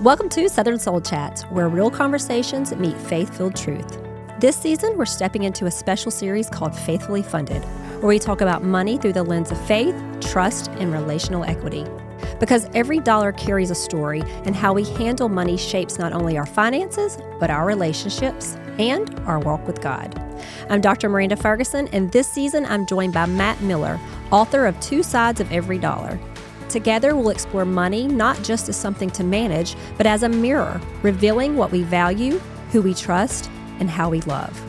Welcome to Southern Soul Chats, where real conversations meet faith-filled truth. This season, we're stepping into a special series called Faithfully Funded, where we talk about money through the lens of faith, trust, and relational equity. Because every dollar carries a story, and how we handle money shapes not only our finances, but our relationships and our walk with God. I'm Dr. Miranda Ferguson, and this season I'm joined by Matt Miller, author of Two Sides of Every Dollar. Together, we'll explore money not just as something to manage, but as a mirror, revealing what we value, who we trust, and how we love.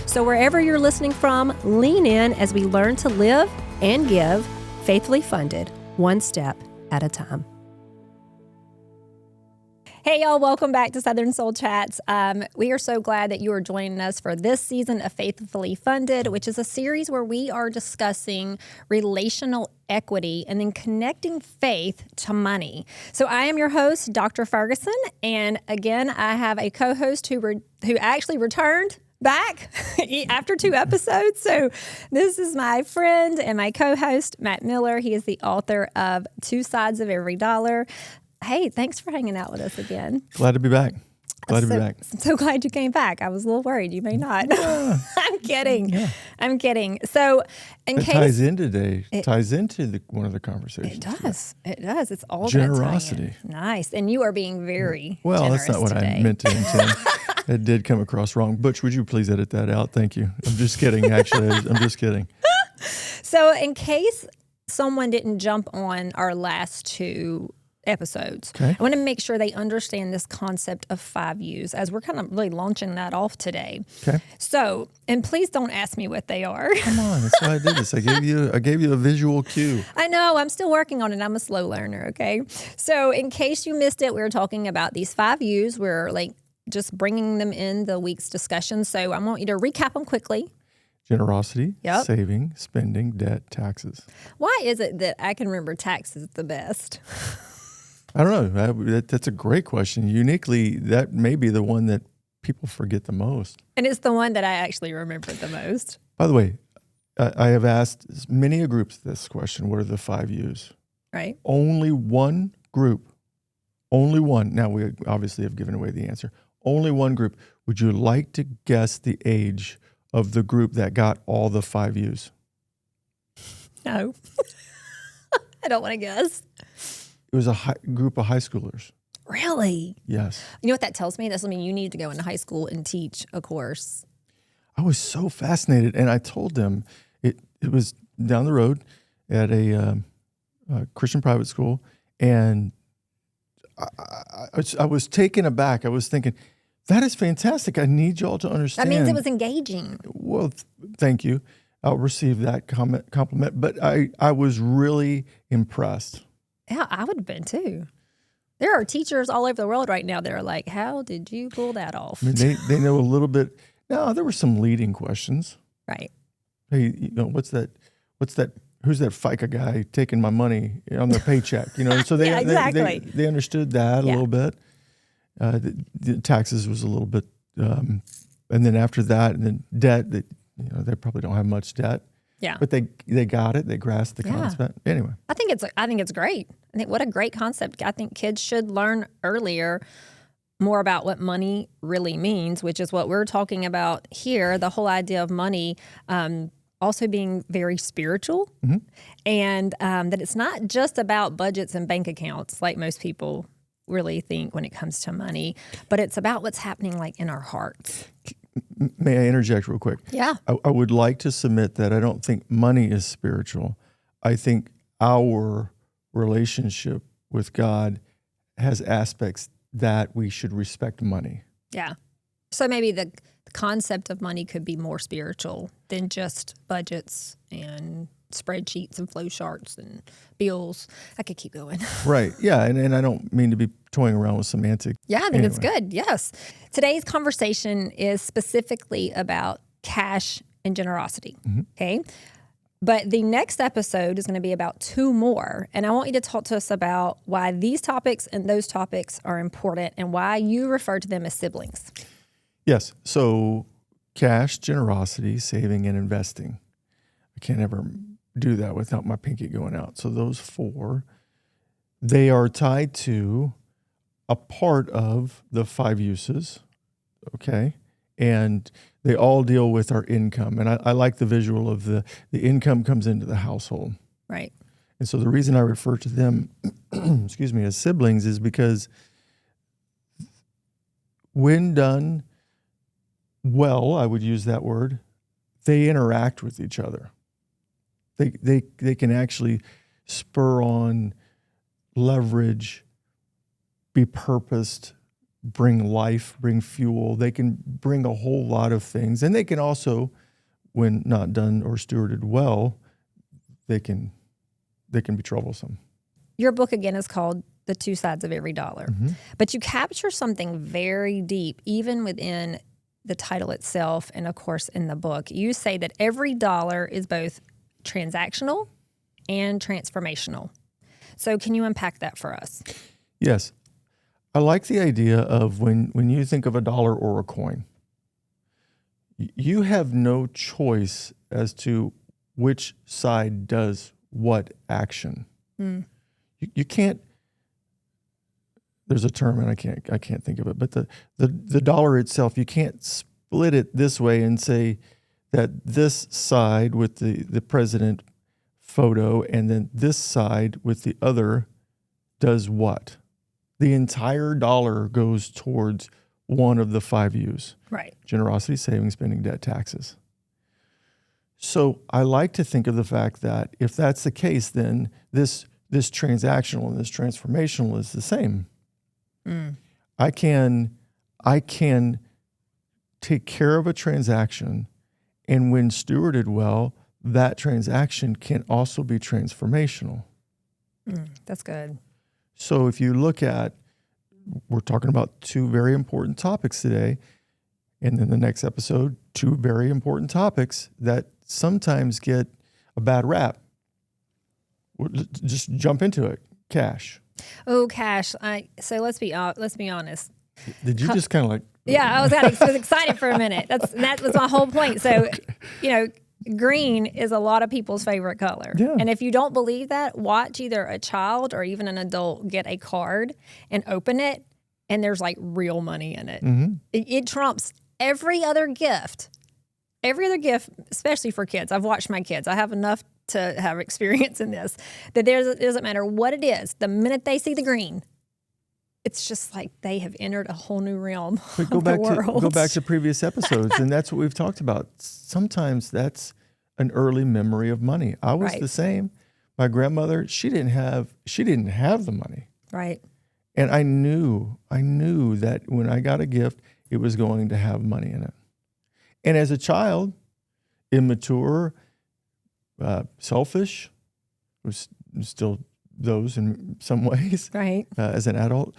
So wherever you're listening from, lean in as we learn to live and give faithfully funded, one step at a time. Hey, y'all, welcome back to Southern Soul Chats. We are so glad that you are joining us for this season of Faithfully Funded, which is a series where we are discussing relational equity and then connecting faith to money. So I am your host, Dr. Ferguson, and again, I have a co-host who actually returned back after 2 episodes. So this is my friend and my co-host, Matt Miller. He is the author of Two Sides of Every Dollar. Hey, thanks for hanging out with us again. Glad to be back. I'm so glad you came back. I was a little worried you may not. Yeah. I'm kidding. Yeah. I'm kidding. So in case... ties into one of the conversations. It does. It does. It's all generosity. Nice. And you are being very well, generous that's not what today. I meant to intend. It did come across wrong. Butch, would you please edit that out? Thank you. I'm just kidding, actually. I'm just kidding. So in case someone didn't jump on our last 2 episodes, okay, I want to make sure they understand this concept of 5 U's as we're kind of really launching that off today. Okay. So, and please don't ask me what they are. Come on, that's why I did this. I gave you a visual cue. I know, I'm still working on it. I'm a slow learner, okay? So in case you missed it, we were talking about these 5 U's. We're like just bringing them in the week's discussion. So I want you to recap them quickly. Generosity, saving, spending, debt, taxes. Why is it that I can remember taxes the best? I don't know. That's a great question. Uniquely, that may be the one that people forget the most. And it's the one that I actually remember the most. By the way, I have asked many a groups this question. What are the 5 U's? Right. Only one group. Only one. Now, we obviously have given away the answer. Only one group. Would you like to guess the age of the group that got all the 5 U's? No. I don't want to guess. It was a group of high schoolers. Really? Yes. You know what that tells me? That tells me you need to go into high school and teach a course. I was so fascinated, and I told them it was down the road at a Christian private school, and I was taken aback. I was thinking, that is fantastic. I need y'all to understand. That means it was engaging. Well, thank you. I'll receive that compliment, but I was really impressed. Yeah, I would have been too. There are teachers all over the world right now that are like, how did you pull that off? I mean, they know a little bit. No, there were some leading questions. Right. Hey, what's that? Who's that FICA guy taking my money on their paycheck? So they, yeah, exactly. they understood that a little bit. The taxes was a little bit, and then after that, and then debt. They probably don't have much debt. Yeah, but they got it. They grasped the concept. Anyway, I think it's great. I think what a great concept. I think kids should learn earlier more about what money really means, which is what we're talking about here. The whole idea of money also being very spiritual, mm-hmm, and that it's not just about budgets and bank accounts like most people really think when it comes to money, but it's about what's happening like in our hearts. May I interject real quick? Yeah. I would like to submit that I don't think money is spiritual. I think our relationship with God has aspects that we should respect money. Yeah. So maybe the concept of money could be more spiritual than just budgets and spreadsheets and flow charts and bills. I could keep going. Right. Yeah. And I don't mean to be toying around with semantics. Yeah, I think it's good. Yes. Today's conversation is specifically about cash and generosity. Mm-hmm. Okay. But the next episode is going to be about 2 more. And I want you to talk to us about why these topics and those topics are important and why you refer to them as siblings. Yes. So cash, generosity, saving, and investing. I can't ever do that without my pinky going out. So those 4, they are tied to a part of the 5 uses, okay? And they all deal with our income. And I like the visual of the income comes into the household. Right. And so the reason I refer to them, excuse me, as siblings is because when done well, I would use that word, they interact with each other. They can actually spur on, leverage, be purposed, bring life, bring fuel. They can bring a whole lot of things. And they can also, when not done or stewarded well, they can be troublesome. Your book, again, is called The Two Sides of Every Dollar. Mm-hmm. But you capture something very deep, even within the title itself and, of course, in the book. You say that every dollar is both transactional and transformational. So can you unpack that for us? Yes. I like the idea of when you think of a dollar or a coin, you have no choice as to which side does what action. Mm. You can't. There's a term and I can't think of it, but the dollar itself, you can't split it this way and say that this side with the president photo and then this side with the other does what. The entire dollar goes towards one of the 5 U's. Right. Generosity, saving, spending, debt, taxes. So I like to think of the fact that if that's the case, then this transactional and this transformational is the same. Mm. I can take care of a transaction, and when stewarded well, that transaction can also be transformational. That's good. So if you look at, we're talking about 2 very important topics today, and in the next episode, 2 very important topics that sometimes get a bad rap. Just jump into it. Cash. Oh, cash. So let's be honest. Did you just kind of like? Yeah, I was excited for a minute. That was my whole point. So, green is a lot of people's favorite color. Yeah. And if you don't believe that, watch either a child or even an adult get a card and open it, and there's like real money in it. Mm-hmm. It trumps every other gift. Every other gift, especially for kids. I've watched my kids. I have enough to have experience in this. That it doesn't matter what it is. The minute they see the green, it's just like they have entered a whole new realm of the world. Go back to previous episodes, and that's what we've talked about. Sometimes that's an early memory of money. I was the same. My grandmother, she didn't have the money. Right. And I knew that when I got a gift, it was going to have money in it. And as a child, immature, selfish, was still those in some ways. Right. As an adult.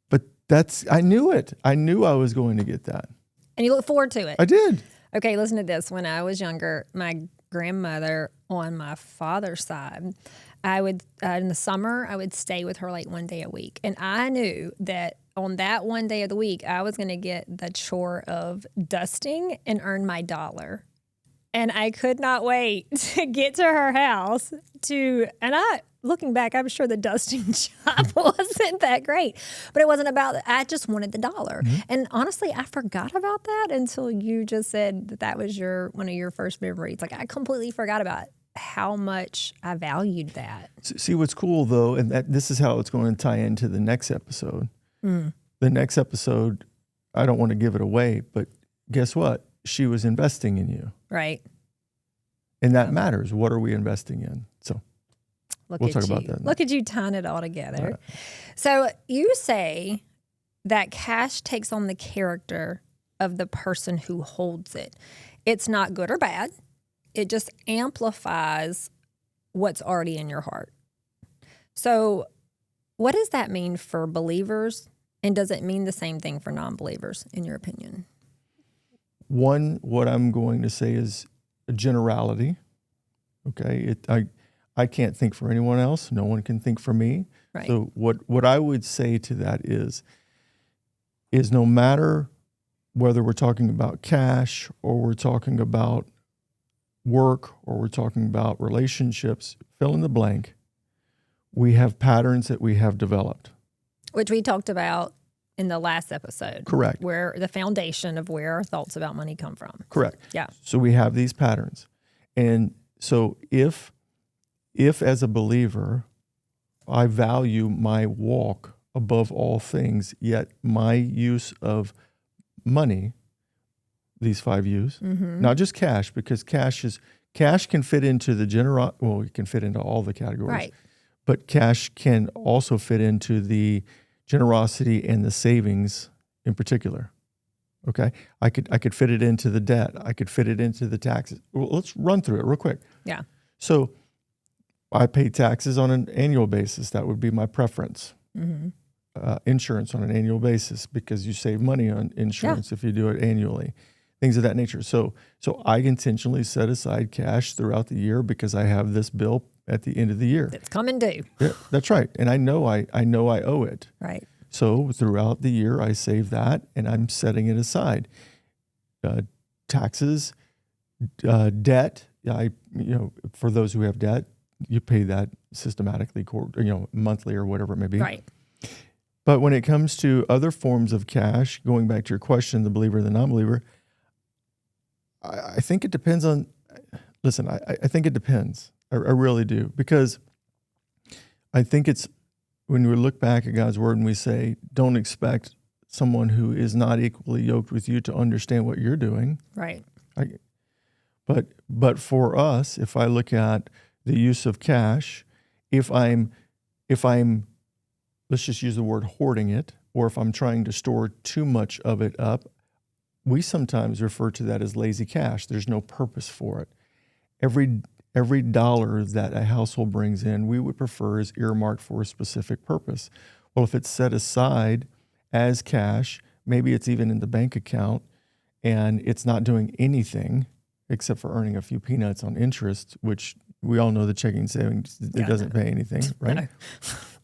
But I knew it. I knew I was going to get that. And you look forward to it. I did. Okay, listen to this. When I was younger, my grandmother on my father's side, I would, in the summer, I would stay with her like one day a week. And I knew that on that one day of the week, I was going to get the chore of dusting and earn my $1. And I could not wait to get to her house looking back, I'm sure the dusting job wasn't that great, but it wasn't about that. I just wanted the $1. Mm-hmm. And honestly, I forgot about that until you just said that was one of your first memories. Like I completely forgot about how much I valued that. See what's cool though, and this is how it's going to tie into the next episode. Mm. The next episode, I don't want to give it away, but guess what? She was investing in you. Right. And that matters. What are we investing in? So we'll talk about that. Look at you tying it all together. Right. So you say that cash takes on the character of the person who holds it. It's not good or bad. It just amplifies what's already in your heart. So what does that mean for believers? And does it mean the same thing for non-believers, in your opinion? One, what I'm going to say is a generality. Okay, I can't think for anyone else. No one can think for me. Right. So what I would say to that is no matter whether we're talking about cash or we're talking about work or we're talking about relationships, fill in the blank, we have patterns that we have developed. Which we talked about in the last episode. Correct. Where the foundation of where our thoughts about money come from. Correct. Yeah. So we have these patterns. And so if as a believer, I value my walk above all things, yet my use of money, these 5 U's, not just cash, because cash can fit into the it can fit into all the categories. Right. But cash can also fit into the generosity and the savings in particular. Okay, I could fit it into the debt. I could fit it into the taxes. Well, let's run through it real quick. Yeah. So I pay taxes on an annual basis. That would be my preference. Insurance on an annual basis, because you save money on insurance if you do it annually. Things of that nature. So I intentionally set aside cash throughout the year because I have this bill at the end of the year. It's coming due. Yeah, that's right. And I know I owe it. Right. So throughout the year, I save that and I'm setting it aside. Taxes, debt. For those who have debt, you pay that systematically, monthly or whatever it may be. Right. But when it comes to other forms of cash, going back to your question, the believer and the non-believer, I think it depends on. Listen, I think it depends. I really do, because I think it's when we look back at God's word and we say, don't expect someone who is not equally yoked with you to understand what you're doing. Right. But for us, if I look at the use of cash, if I'm let's just use the word hoarding it, or if I'm trying to store too much of it up, we sometimes refer to that as lazy cash. There's no purpose for it. Every dollar that a household brings in, we would prefer is earmarked for a specific purpose. Well, if it's set aside as cash, maybe it's even in the bank account, and it's not doing anything except for earning a few peanuts on interest, which we all know the checking savings, it doesn't pay anything, right? No.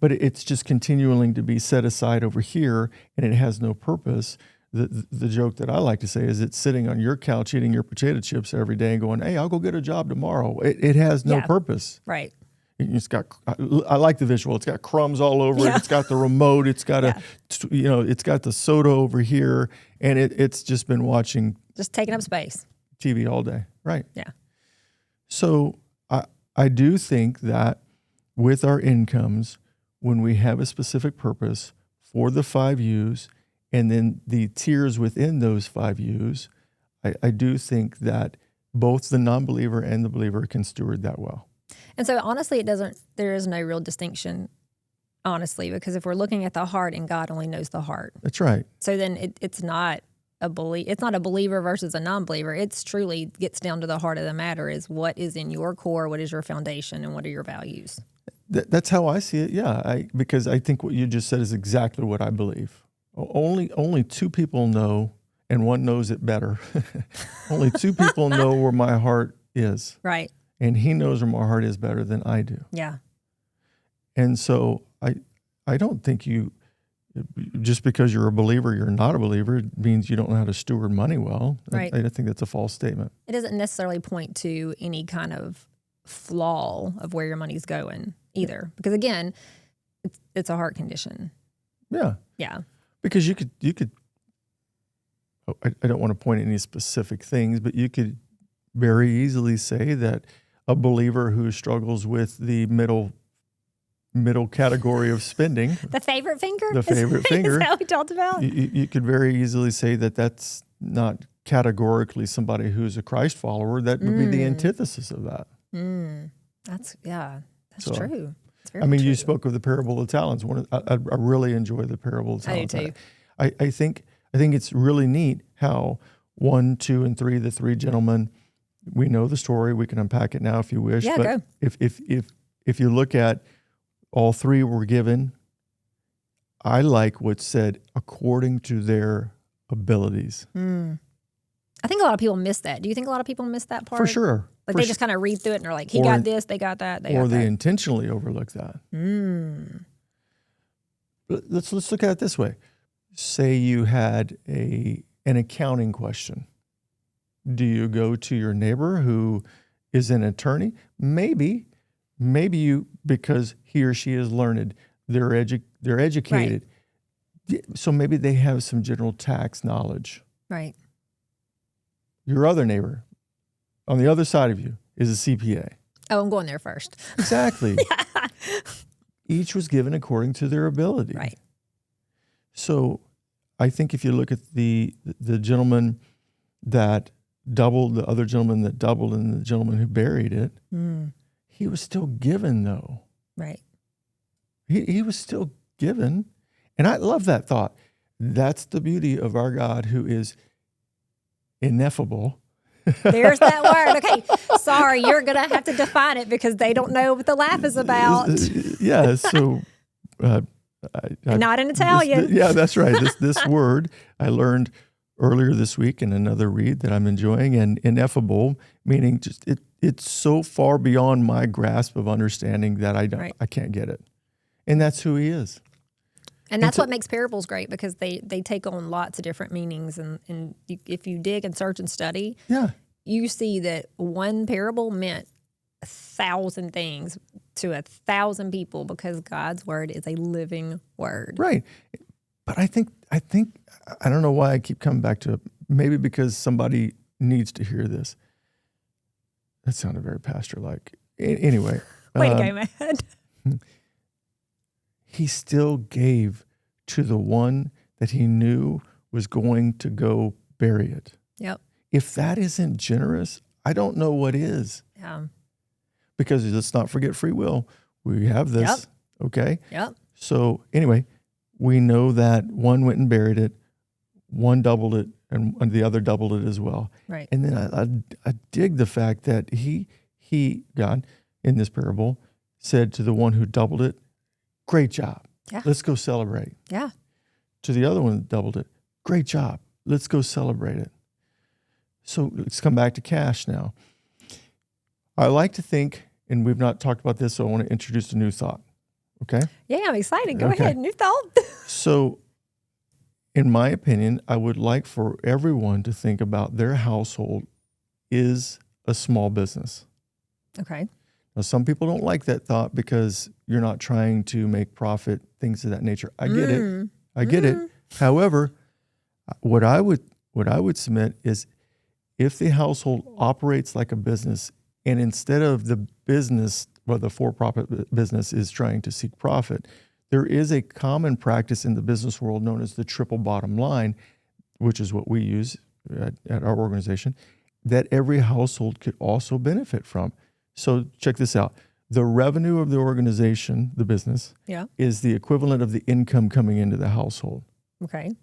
But it's just continuing to be set aside over here, and it has no purpose. The joke that I like to say is it's sitting on your couch eating your potato chips every day and going, hey, I'll go get a job tomorrow. It has no purpose. Right. I like the visual. It's got crumbs all over it. It's got the remote. It's got it's got the soda over here, and it's just been watching. Just taking up space. TV all day. Right. Yeah. So I do think that with our incomes, when we have a specific purpose for the 5 U's, and then the tiers within those 5 U's, I do think that both the non-believer and the believer can steward that well. And so honestly, there is no real distinction, honestly, because if we're looking at the heart, and God only knows the heart. That's right. So then it's not a believer versus a non-believer. It's truly gets down to the heart of the matter, is what is in your core, what is your foundation, and what are your values. That's how I see it, yeah. Because I think what you just said is exactly what I believe. Only 2 people know, and one knows it better. Only 2 people know where my heart is. Right. And he knows where my heart is better than I do. Yeah. And so I don't think just because you're a believer, you're not a believer, it means you don't know how to steward money well. Right. I think that's a false statement. It doesn't necessarily point to any kind of flaw of where your money's going either. Because again, it's a heart condition. Yeah. Yeah. Because you could I don't want to point at any specific things, but you could very easily say that a believer who struggles with the middle category of spending. The favorite finger? The favorite finger. Is that what we talked about? You could very easily say that that's not categorically somebody who's a Christ follower. That would be the antithesis of that. That's true. It's very true. You spoke of the parable of talents. I really enjoy the parable of talents. I do too. I think it's really neat how 1, 2, and 3, the 3 gentlemen, we know the story. We can unpack it now if you wish. Yeah, but go. If you look at all 3 were given, I like what's said according to their abilities. I think a lot of people miss that. Do you think a lot of people miss that part? For sure. Like they just kind of read through it and they're like, he got this, they got that, or they intentionally overlook that. Let's look at it this way. Say you had an accounting question. Do you go to your neighbor who is an attorney? Maybe you, because he or she is learned, they're educated. Right. So maybe they have some general tax knowledge. Right. Your other neighbor on the other side of you is a CPA. Oh, I'm going there first. Exactly. Each was given according to their ability. Right. So I think if you look at the gentleman that doubled, the other gentleman that doubled, and the gentleman who buried it, he was still given, though. Right. He was still given. And I love that thought. That's the beauty of our God, who is ineffable. There's that word. Okay, sorry, you're going to have to define it because they don't know what the laugh is about. Yeah, so... not in Italian. That's right. This word I learned earlier this week in another read that I'm enjoying, and ineffable, meaning just it's so far beyond my grasp of understanding that I can't get it. And that's who he is. And that's what makes parables great, because they take on lots of different meanings. And if you dig and search and study, you see that one parable meant 1,000 things to 1,000 people, because God's word is a living word. Right. But I think I don't know why I keep coming back to it. Maybe because somebody needs to hear this. That sounded very pastor-like. Anyway. Way to go, man. He still gave to the one that he knew was going to go bury it. Yep. If that isn't generous, I don't know what is. Yeah. Because let's not forget free will. We have this. Yep. Okay? Yep. So anyway, we know that one went and buried it, one doubled it, and the other doubled it as well. Right. And then I dig the fact that God, in this parable, said to the one who doubled it, great job. Yeah. Let's go celebrate. Yeah. To the other one that doubled it, great job. Let's go celebrate it. So let's come back to cash now. I like to think, and we've not talked about this, so I want to introduce a new thought. Okay? Yeah, I'm excited. Go ahead. New thought. So, in my opinion, I would like for everyone to think about their household is a small business. Okay. Now, some people don't like that thought because you're not trying to make profit, things of that nature. I get it. I get it. However, what I would submit is, if the household operates like a business, and instead of the business, or the for-profit business is trying to seek profit, there is a common practice in the business world known as the triple bottom line, which is what we use at our organization, that every household could also benefit from. So check this out. The revenue of the organization, the business, is the equivalent of the income coming into the household. Okay.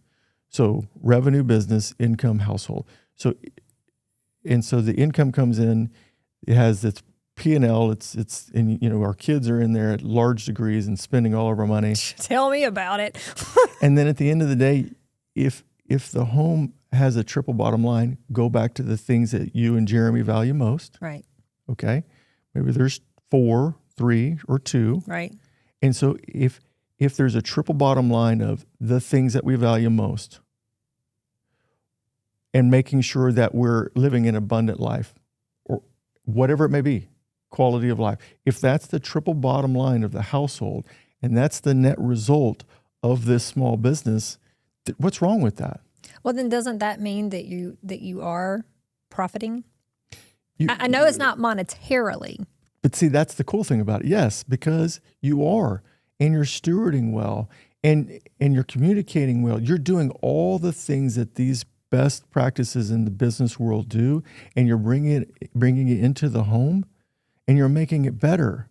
So revenue, business, income, household. So the income comes in, it has its P&L, and our kids are in there at large degrees and spending all of our money. Tell me about it. And then at the end of the day, if the home has a triple bottom line, go back to the things that you and Jeremy value most. Right. Okay. Maybe there's 4, 3, or 2. Right. And so if there's a triple bottom line of the things that we value most, and making sure that we're living an abundant life, or whatever it may be, quality of life. If that's the triple bottom line of the household, and that's the net result of this small business, what's wrong with that? Well, then doesn't that mean that you are profiting? I know it's not monetarily. But see, that's the cool thing about it. Yes, because you are, and you're stewarding well, and you're communicating well. You're doing all the things that these best practices in the business world do, and you're bringing it into the home, and you're making it better.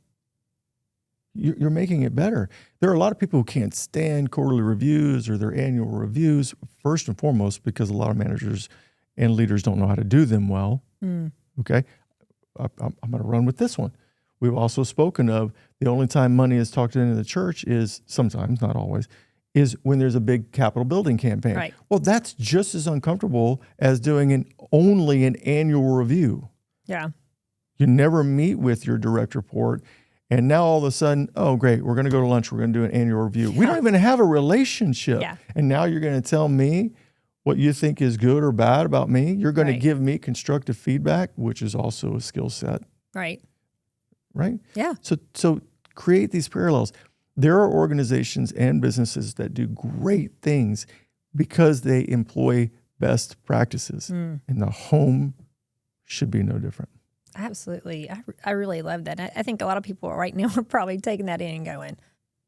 You're making it better. There are a lot of people who can't stand quarterly reviews or their annual reviews, first and foremost, because a lot of managers and leaders don't know how to do them well. Okay? I'm going to run with this one. We've also spoken of the only time money is talked into the church is sometimes, not always, is when there's a big capital building campaign. Right. Well, that's just as uncomfortable as doing only an annual review. Yeah. You never meet with your direct report, and now all of a sudden, oh, great, we're going to go to lunch, we're going to do an annual review. We don't even have a relationship. Yeah. And now you're going to tell me what you think is good or bad about me. You're going to give me constructive feedback, which is also a skill set. Right. Right? Yeah. So create these parallels. There are organizations and businesses that do great things because they employ best practices, and the home should be no different. Absolutely. I really love that. I think a lot of people right now are probably taking that in and going,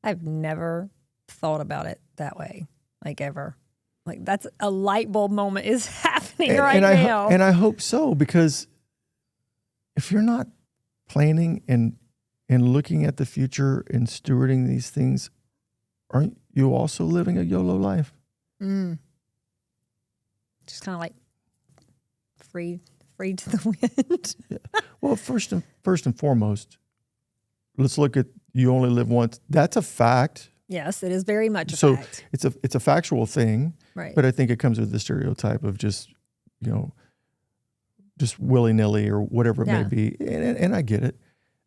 I've never thought about it that way, like ever. Like that's a light bulb moment is happening now. And I hope so, because if you're not planning and looking at the future and stewarding these things, aren't you also living a YOLO life? Just kind of like free to the wind. Yeah. Well, first and foremost, let's look at you only live once. That's a fact. Yes, it is very much a fact. It's a factual thing, right? But I think it comes with the stereotype of just willy-nilly or whatever it may be, and I get it,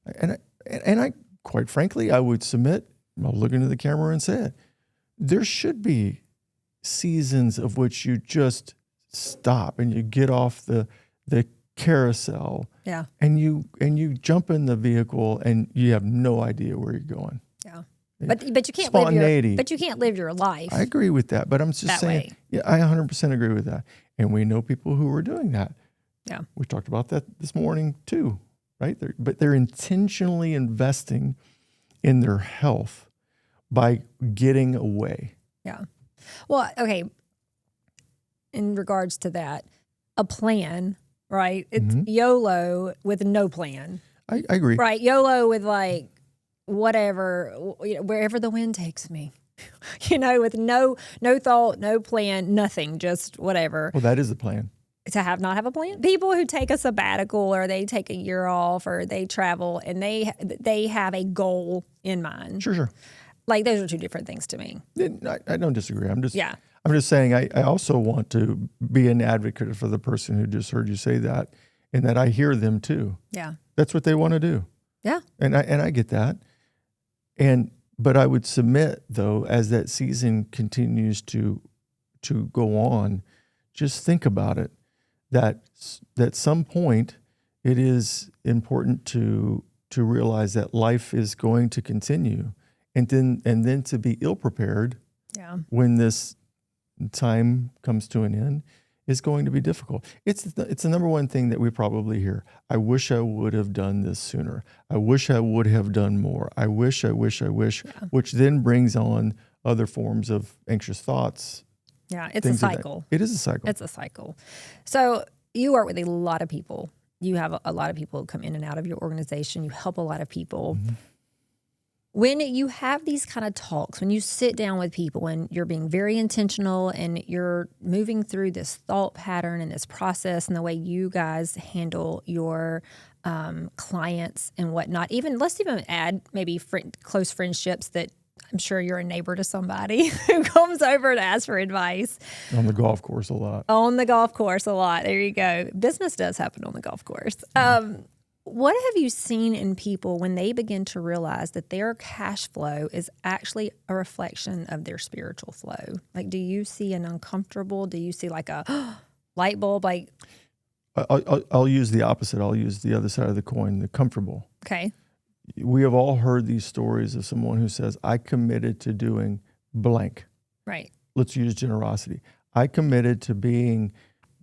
and I quite frankly I would submit. I'll look into the camera and say it. There should be seasons of which you just stop and you get off the carousel, and you jump in the vehicle and you have no idea where you're going. Yeah. But you can't live your life. I agree with that, but I'm just saying, I 100% agree with that. And we know people who are doing that. Yeah. We talked about that this morning too, right? They're intentionally investing in their health by getting away. Yeah. Well, okay. In regards to that, a plan, right? It's YOLO with no plan. I agree. Right. YOLO with like, whatever, wherever the wind takes me, with no thought, no plan, nothing, just whatever. Well, that is the plan. To not have a plan. People who take a sabbatical or they take a year off or they travel and they have a goal in mind. Sure. Like those are two different things to me. I don't disagree. I'm just saying I also want to be an advocate for the person who just heard you say that, and that I hear them too. Yeah. That's what they want to do. Yeah. And I get that. But I would submit, though, as that season continues to go on, just think about it. That at some point, it is important to realize that life is going to continue, and then to be ill prepared when this time comes to an end is going to be difficult. It's the number one thing that we probably hear. I wish I would have done this sooner. I wish I would have done more. I wish, which then brings on other forms of anxious thoughts. Yeah, it's a cycle. It is a cycle. It's a cycle. So you work with a lot of people. You have a lot of people who come in and out of your organization. You help a lot of people. Mm-hmm. When you have these kind of talks, when you sit down with people and you're being very intentional and you're moving through this thought pattern and this process and the way you guys handle your clients and whatnot, let's even add maybe close friendships that I'm sure you're a neighbor to somebody who comes over to ask for advice. On the golf course a lot. There you go. Business does happen on the golf course. What have you seen in people when they begin to realize that their cash flow is actually a reflection of their spiritual flow? Like, do you see an uncomfortable? Do you see like a light bulb? Like, I'll use the opposite. I'll use the other side of the coin, the comfortable. Okay. We have all heard these stories of someone who says, I committed to doing blank. Right. Let's use generosity. I committed to being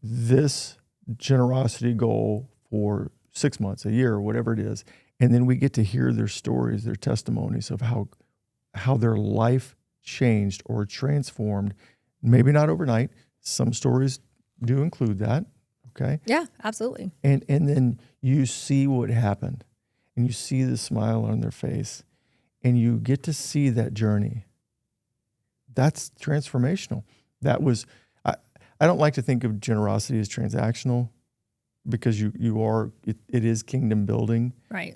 this generosity goal for 6 months, a year, or whatever it is. And then we get to hear their stories, their testimonies of how their life changed or transformed. Maybe not overnight. Some stories do include that. Okay. Yeah, absolutely. And then you see what happened, and you see the smile on their face, and you get to see that journey. That's transformational. That was, I don't like to think of generosity as transactional, because it is kingdom building. Right.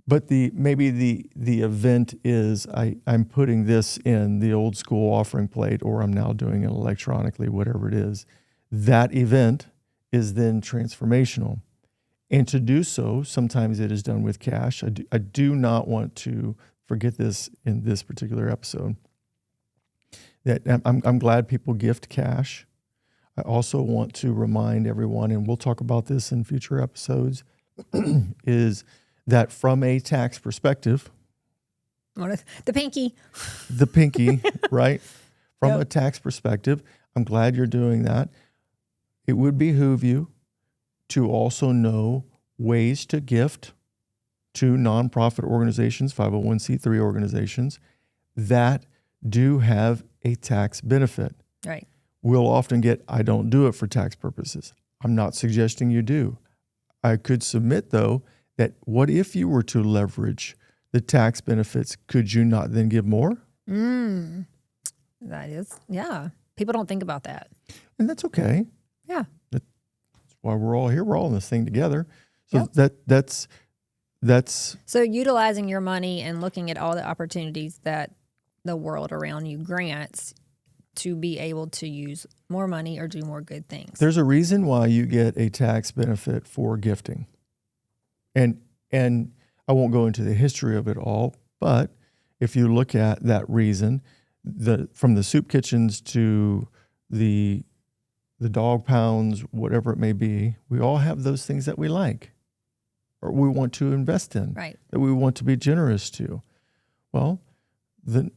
But maybe the event is I'm putting this in the old school offering plate, or I'm now doing it electronically, whatever it is. That event is then transformational. And to do so, sometimes it is done with cash. I do not want to forget this in this particular episode. That I'm glad people gift cash. I also want to remind everyone, and we'll talk about this in future episodes, is that from a tax perspective, The pinky. The pinky, right? From a tax perspective, I'm glad you're doing that. It would behoove you to also know ways to gift to nonprofit organizations, 501c3 organizations that do have a tax benefit. Right. We'll often get, I don't do it for tax purposes. I'm not suggesting you do. I could submit, though, that what if you were to leverage the tax benefits, could you not then give more? That is, yeah. People don't think about that. And that's okay. Yeah. That's why we're all here. We're all in this thing together. So that's so utilizing your money and looking at all the opportunities that the world around you grants to be able to use more money or do more good things. There's a reason why you get a tax benefit for gifting. And I won't go into the history of it all, but if you look at that reason, from the soup kitchens to the dog pounds, whatever it may be, we all have those things that we like or we want to invest in, right, that we want to be generous to. Well, the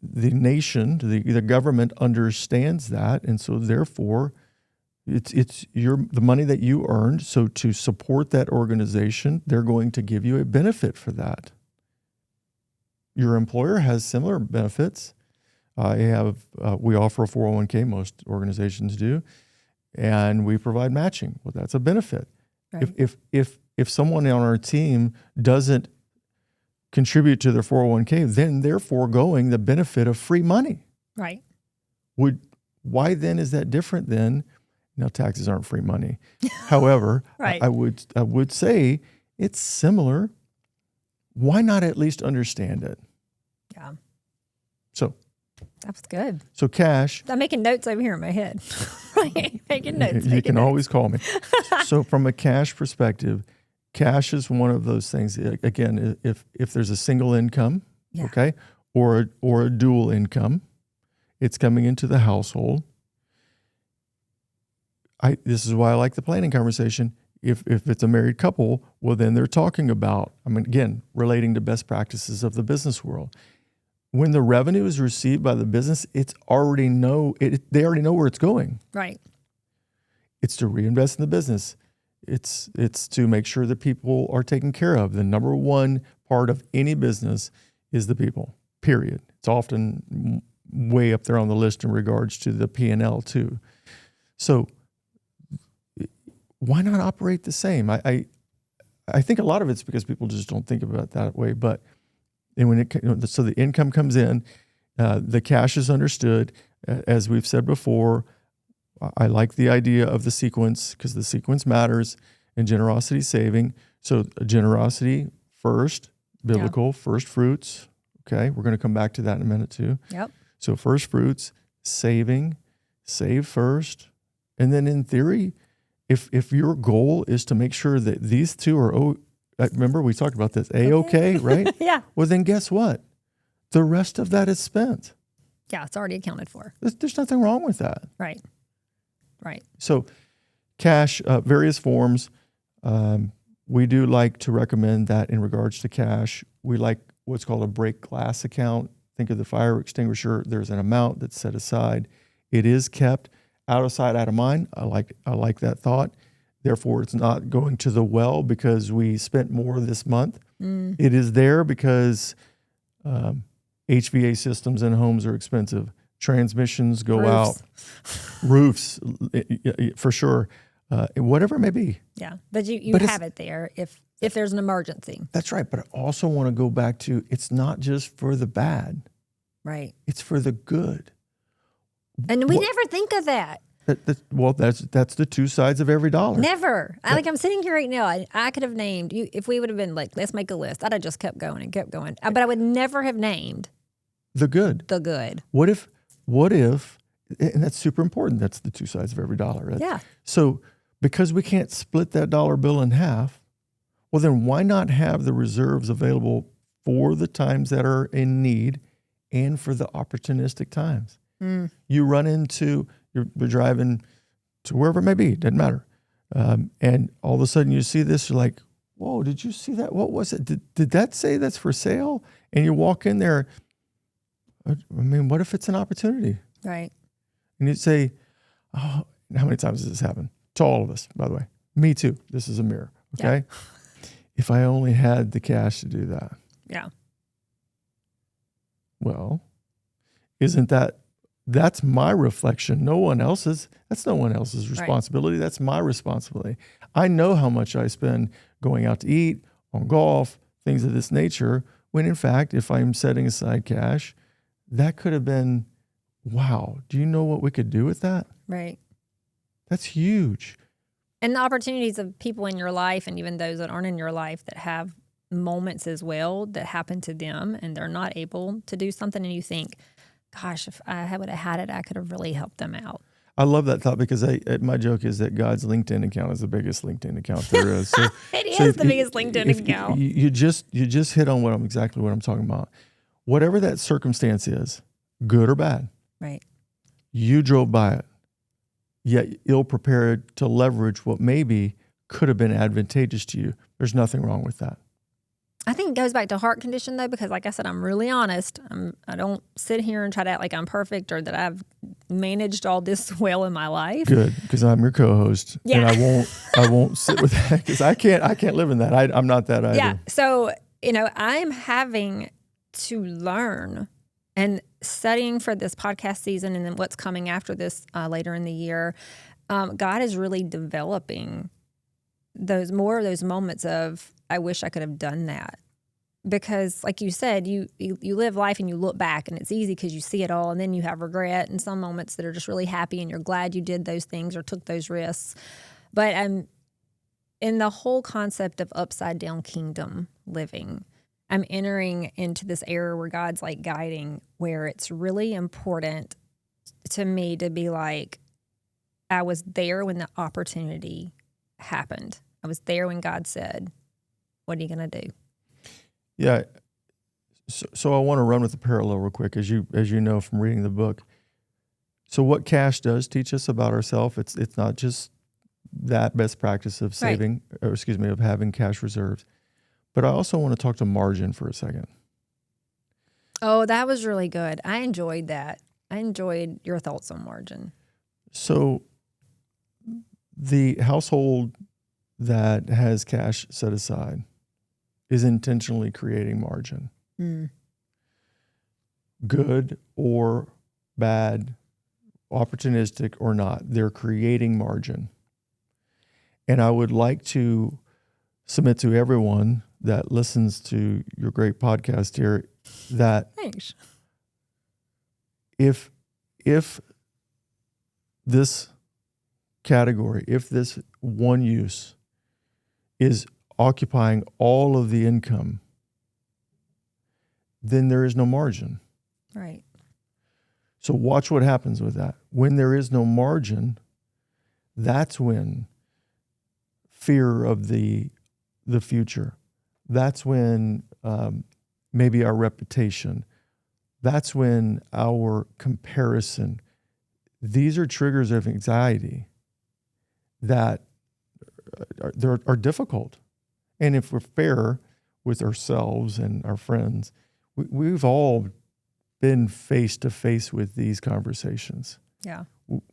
nation, the government understands that, and so therefore it's the money that you earned. So to support that organization, they're going to give you a benefit for that. Your employer has similar benefits. We offer a 401k, most organizations do, and we provide matching. Well, that's a benefit. Right. If someone on our team doesn't contribute to their 401k, then they're foregoing the benefit of free money. Right. Why then is that different than, taxes aren't free money. However, right. I would say it's similar. Why not at least understand it? Yeah. So that was good. So cash. I'm making notes over here in my head. making notes. You can always call me. So from a cash perspective, cash is one of those things. Again, if there's a single income, okay, or a dual income, it's coming into the household. This is why I like the planning conversation. If it's a married couple, well, then they're talking about, again, relating to best practices of the business world. When the revenue is received by the business, they already know where it's going. Right. It's to reinvest in the business. It's to make sure that people are taken care of. The number one part of any business is the people, period. It's often way up there on the list in regards to the P&L too. So why not operate the same? I think a lot of it's because people just don't think about it that way. But so the income comes in, the cash is understood. As we've said before, I like the idea of the sequence because the sequence matters, and generosity saving. So generosity first, biblical, first fruits. Okay, we're going to come back to that in a minute too. Yep. So first fruits, save first, and then in theory, if your goal is to make sure that these two are, remember we talked about this, A-okay, right? Yeah. Well, then guess what? The rest of that is spent. Yeah, it's already accounted for. There's nothing wrong with that. Right. Right. So cash, various forms. We do like to recommend that in regards to cash. We like what's called a break glass account. Think of the fire extinguisher. There's an amount that's set aside. It is kept out of sight, out of mind. I like that thought. Therefore, it's not going to the well because we spent more this month. It is there because HVA systems in homes are expensive. Transmissions go out. Roofs, for sure. Whatever it may be. Yeah, but you have it there if there's an emergency. That's right. But I also want to go back to, it's not just for the bad. Right. It's for the good. And we never think of that. That's the two sides of every dollar. Never. I'm sitting here right now. I could have named you if we would have been like, let's make a list. I'd have just kept going and kept going. But I would never have named the good. The good. What if, and that's super important. That's the two sides of every dollar, right? Yeah. So because we can't split that dollar bill in half, well, then why not have the reserves available for the times that are in need and for the opportunistic times? You run into, you're driving to wherever it may be, doesn't matter. And all of a sudden you see this, you're like, whoa, did you see that? What was it? Did that say that's for sale? And you walk in there, I mean, what if it's an opportunity? Right. And you'd say, oh, how many times does this happen? To all of us, by the way. Me too. This is a mirror, okay? Yeah. If I only had the cash to do that. Yeah. Well, that's my reflection. No one else's. That's no one else's responsibility. Right. That's my responsibility. I know how much I spend going out to eat, on golf, things of this nature, when in fact, if I'm setting aside cash, that could have been, wow, do you know what we could do with that? Right. That's huge. And the opportunities of people in your life, and even those that aren't in your life, that have moments as well that happen to them and they're not able to do something, and you think, gosh, if I would have had it, I could have really helped them out. I love that thought because my joke is that God's LinkedIn account is the biggest LinkedIn account there is. So, it is the biggest LinkedIn account. You just hit on exactly what I'm talking about. Whatever that circumstance is, good or bad, right? You drove by it, yet ill-prepared to leverage what maybe could have been advantageous to you. There's nothing wrong with that. I think it goes back to heart condition, though, because like I said, I'm really honest. I don't sit here and try to act like I'm perfect or that I've managed all this well in my life. Good, because I'm your co-host, yeah. And I won't sit with that because I can't live in that. I'm not that either. Yeah, so I'm having to learn and studying for this podcast season and then what's coming after this later in the year. God is really developing more of those moments of, I wish I could have done that. Because like you said, you live life and you look back and it's easy because you see it all, and then you have regret and some moments that are just really happy and you're glad you did those things or took those risks. But in the whole concept of upside down kingdom living, I'm entering into this era where God's like guiding, where it's really important to me to be like, I was there when the opportunity happened. I was there when God said, what are you going to do? Yeah. So I want to run with the parallel real quick, as you know from reading the book. So what cash does teach us about ourselves, it's not just that best practice of saving, right, of having cash reserves. But I also want to talk to margin for a second. Oh, that was really good. I enjoyed that. I enjoyed your thoughts on margin. So the household that has cash set aside is intentionally creating margin. Mm. Good or bad, opportunistic or not, they're creating margin. And I would like to submit to everyone that listens to your great podcast here that thanks. If this category, if this one use is occupying all of the income, then there is no margin. Right. So watch what happens with that. When there is no margin, that's when fear of the future, that's when maybe our reputation, that's when our comparison, these are triggers of anxiety that are difficult. And if we're fair with ourselves and our friends, we've all been face to face with these conversations. Yeah.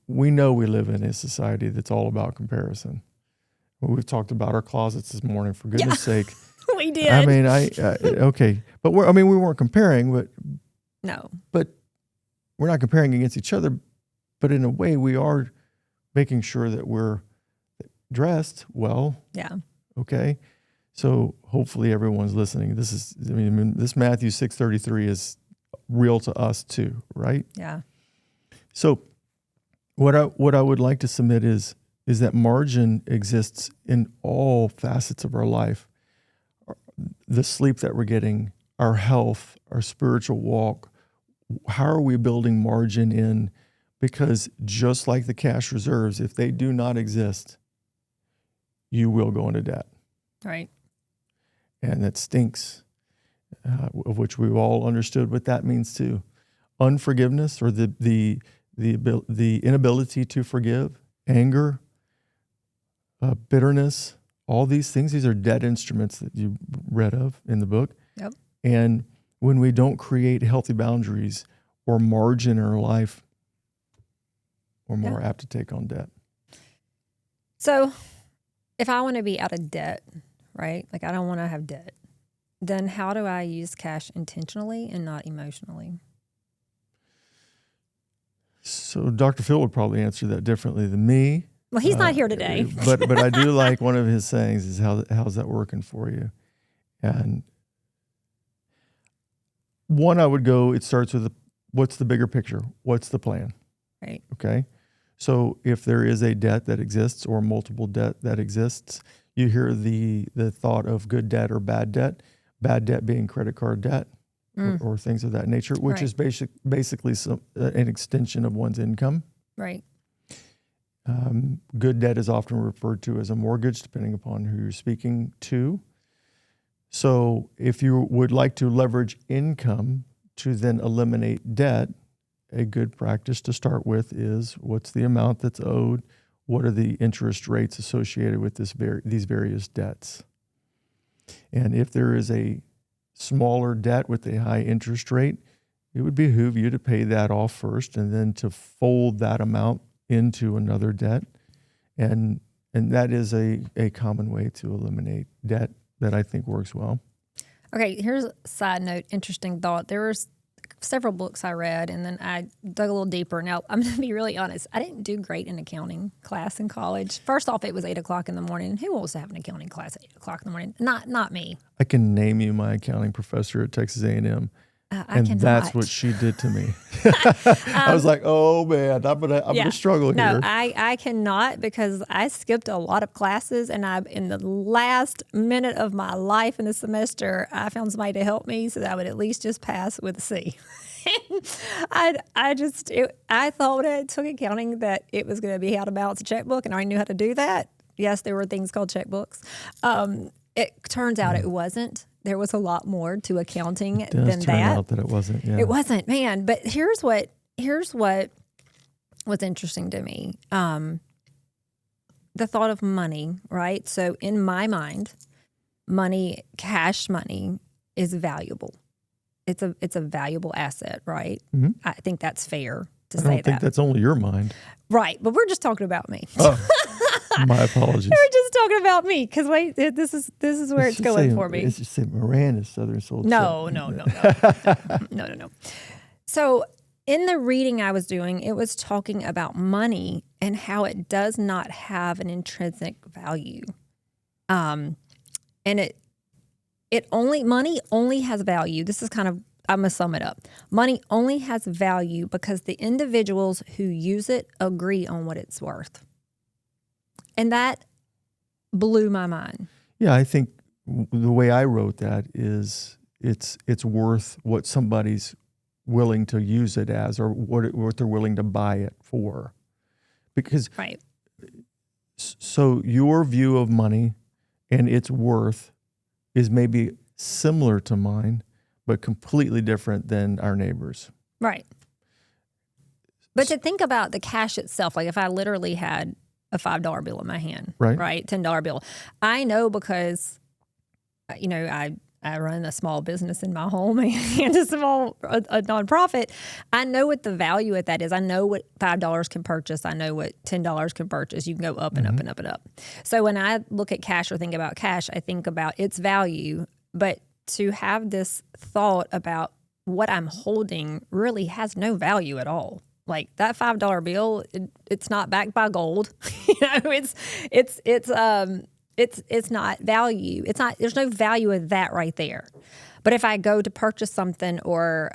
We know we live in a society that's all about comparison. We've talked about our closets this morning, for goodness sake. We did. I mean, okay. But we weren't comparing, but no. But we're not comparing against each other, but in a way we are making sure that we're dressed well. Yeah. Okay. So hopefully everyone's listening. This Matthew 6:33 is real to us too, right? Yeah. So what I would like to submit is that margin exists in all facets of our life. The sleep that we're getting, our health, our spiritual walk. How are we building margin in? Because just like the cash reserves, if they do not exist, you will go into debt. Right. And that stinks, of which we've all understood what that means too. Unforgiveness, or the inability to forgive, anger, bitterness, all these things, these are debt instruments that you read of in the book. Yep. And when we don't create healthy boundaries or margin in our life, we're more apt to take on debt. So if I want to be out of debt, right? Like I don't want to have debt, then how do I use cash intentionally and not emotionally? So Dr. Phil would probably answer that differently than me. Well, he's not here today. but I do like one of his sayings is, how's that working for you? And one, I would go, it starts with what's the bigger picture? What's the plan? Right. Okay. So if there is a debt that exists or multiple debt that exists, you hear the thought of good debt or bad debt being credit card debt or things of that nature, which is basically an extension of one's income. Right. Good debt is often referred to as a mortgage, depending upon who you're speaking to. So if you would like to leverage income to then eliminate debt, a good practice to start with is what's the amount that's owed? What are the interest rates associated with these various debts? And if there is a smaller debt with a high interest rate, it would behoove you to pay that off first and then to fold that amount into another debt. And that is a common way to eliminate debt that I think works well. Okay, here's a side note, interesting thought. There were several books I read, and then I dug a little deeper. Now, I'm going to be really honest. I didn't do great in accounting class in college. First off, it was 8 o'clock in the morning. Who wants to have an accounting class at 8 o'clock in the morning? Not me. I can name you my accounting professor at Texas A&M. And that's what she did to me. I was like, oh man, I'm gonna struggle here. No, I cannot, because I skipped a lot of classes, and in the last minute of my life in the semester, I found somebody to help me so that I would at least just pass with a C. I thought when I took accounting that it was going to be how to balance a checkbook, and I already knew how to do that. Yes, there were things called checkbooks. It turns out it wasn't. There was a lot more to accounting than that. It turn out that it wasn't. Yeah. It wasn't, man. But here's what was interesting to me. The thought of money, right? So in my mind, cash money is valuable. It's a valuable asset, right? Mm-hmm. I think that's fair to say that. I don't think that's only your mind. Right, but we're just talking about me. Oh, my apologies. We're just talking about me, because wait, this is where it's going for me. It's just say Miranda's Southern Soul. No. So in the reading I was doing, it was talking about money and how it does not have an intrinsic value. And money only has value. This is kind of, I'm going to sum it up. Money only has value because the individuals who use it agree on what it's worth. And that blew my mind. Yeah, I think the way I wrote that is it's worth what somebody's willing to use it as, or what they're willing to buy it for. Because right. So your view of money and its worth is maybe similar to mine, but completely different than our neighbors. Right. But to think about the cash itself, like if I literally had a $5 bill in my hand, right? $10 bill. I know because, I run a small business in my home and a nonprofit. I know what the value of that is. I know what $5 can purchase. I know what $10 can purchase. You can go up and up and up and up. So when I look at cash or think about cash, I think about its value. But to have this thought about what I'm holding really has no value at all. Like that $5 bill, it's not backed by gold. It's not value. There's no value of that right there. But if I go to purchase something or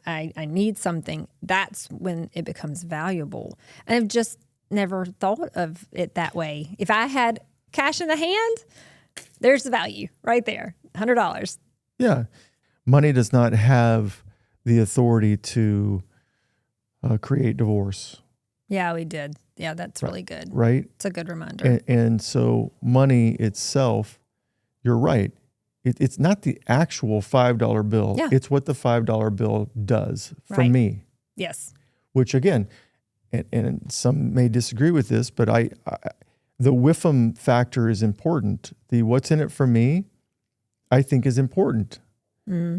I need something, that's when it becomes valuable. And I've just never thought of it that way. If I had cash in the hand, there's the value right there, $100. Yeah. Money does not have the authority to create divorce. Yeah, we did. Yeah, that's really good. Right? It's a good reminder. And so money itself, you're right. It's not the actual $5 bill. Yeah. It's what the $5 bill does for me. Yes. Which again, and some may disagree with this, but the whiffum factor is important. The what's in it for me, I think is important.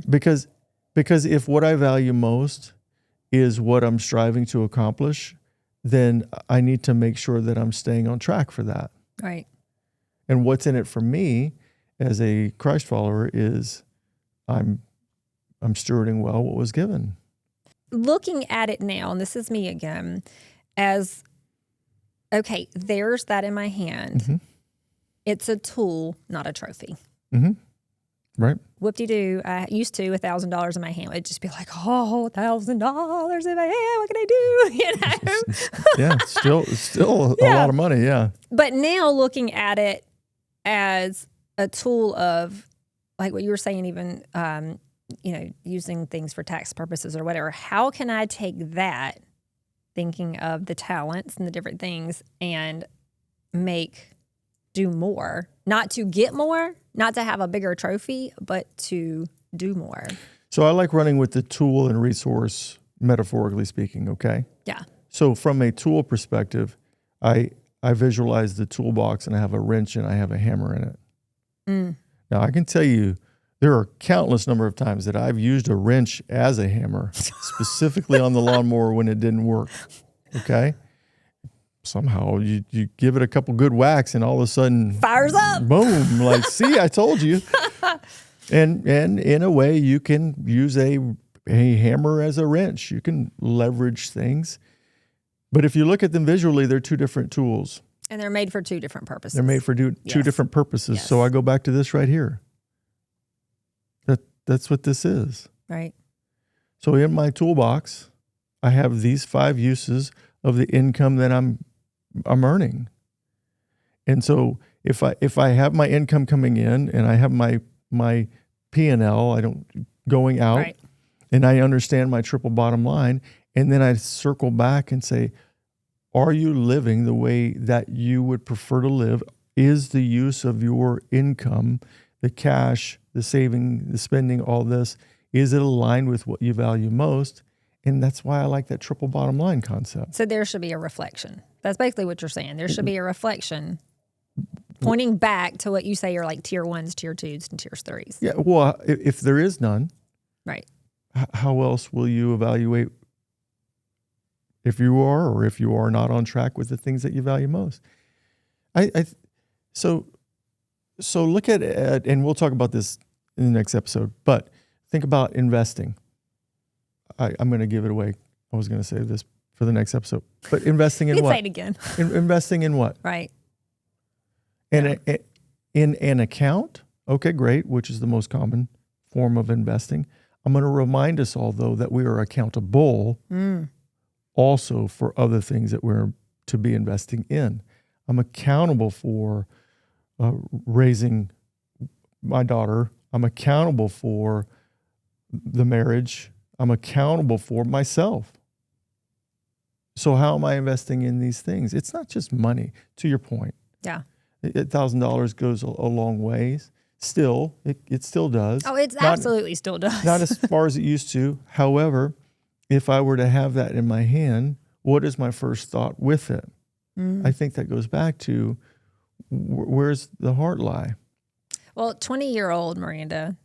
Because Because if what I value most is what I'm striving to accomplish, then I need to make sure that I'm staying on track for that. Right. And what's in it for me as a Christ follower is I'm stewarding well what was given. Looking at it now, and this is me again, as, okay, there's that in my hand. Mm-hmm. It's a tool, not a trophy. Mm-hmm. Right. Whoop-de-doo. I used to $1,000 in my hand. It'd just be like, oh, $1,000 in my hand. What can I do? You know? Yeah, still a lot of money. Yeah. But now looking at it as a tool of, like what you were saying, even, using things for tax purposes or whatever. How can I take that, thinking of the talents and the different things, and do more? Not to get more, not to have a bigger trophy, but to do more. So I like running with the tool and resource, metaphorically speaking, okay? Yeah. So from a tool perspective, I visualize the toolbox and I have a wrench and I have a hammer in it. Mm. Now I can tell you there are countless number of times that I've used a wrench as a hammer, specifically on the lawnmower when it didn't work, okay? Somehow you give it a couple good whacks and all of a sudden fires up. Boom. Like, see, I told you. And in a way you can use a hammer as a wrench. You can leverage things. But if you look at them visually, they're two different tools. And they're made for two different purposes. They're made for two different purposes. Yes. So I go back to this right here. That's what this is. Right. So in my toolbox, I have these 5 uses of the income that I'm earning. And so if I have my income coming in and I have my P&L, going out, right, and I understand my triple bottom line, and then I circle back and say, are you living the way that you would prefer to live? Is the use of your income, the cash, the saving, the spending, all this, is it aligned with what you value most? And that's why I like that triple bottom line concept. So there should be a reflection. That's basically what you're saying. There should be a reflection pointing back to what you say are like tier 1s, tier 2s, and tier 3s. Yeah, well, if there is none, right, how else will you evaluate if you are or if you are not on track with the things that you value most? So look at it, and we'll talk about this in the next episode, but think about investing. I'm going to give it away. I was going to say this for the next episode, but investing in what? Say it again. Investing in what? Right. And in an account, okay, great, which is the most common form of investing. I'm going to remind us all, though, that we are accountable also for other things that we're to be investing in. I'm accountable for raising my daughter. I'm accountable for the marriage. I'm accountable for myself. So how am I investing in these things? It's not just money, to your point. Yeah. $1,000 goes a long ways. Still, it still does. Oh, it absolutely still does. Not as far as it used to. However, if I were to have that in my hand, what is my first thought with it? I think that goes back to where's the heart lie? Well, 20-year-old Miranda,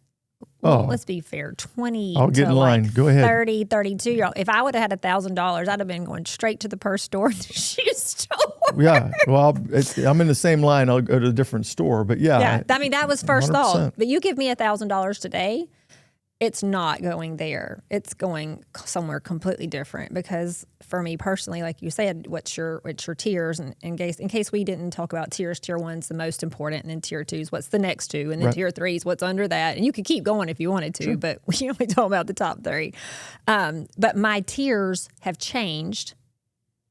let's be fair, 20 I'll get in line. Go ahead. 30, 32-year-old. If I would have had $1,000, I'd have been going straight to the purse store and the shoe store. Yeah. Well, I'm in the same line. I'll go to a different store. But yeah. I mean, that was first 100%. Thought. But you give me $1,000 today, it's not going there. It's going somewhere completely different. Because for me personally, like you said, what's your tiers? And in case we didn't talk about tiers, tier 1's the most important, and then tier 2's what's the next 2, and then tier 3's what's under that. And you could keep going if you wanted to, sure. But we only talk about the top 3. But my tiers have changed.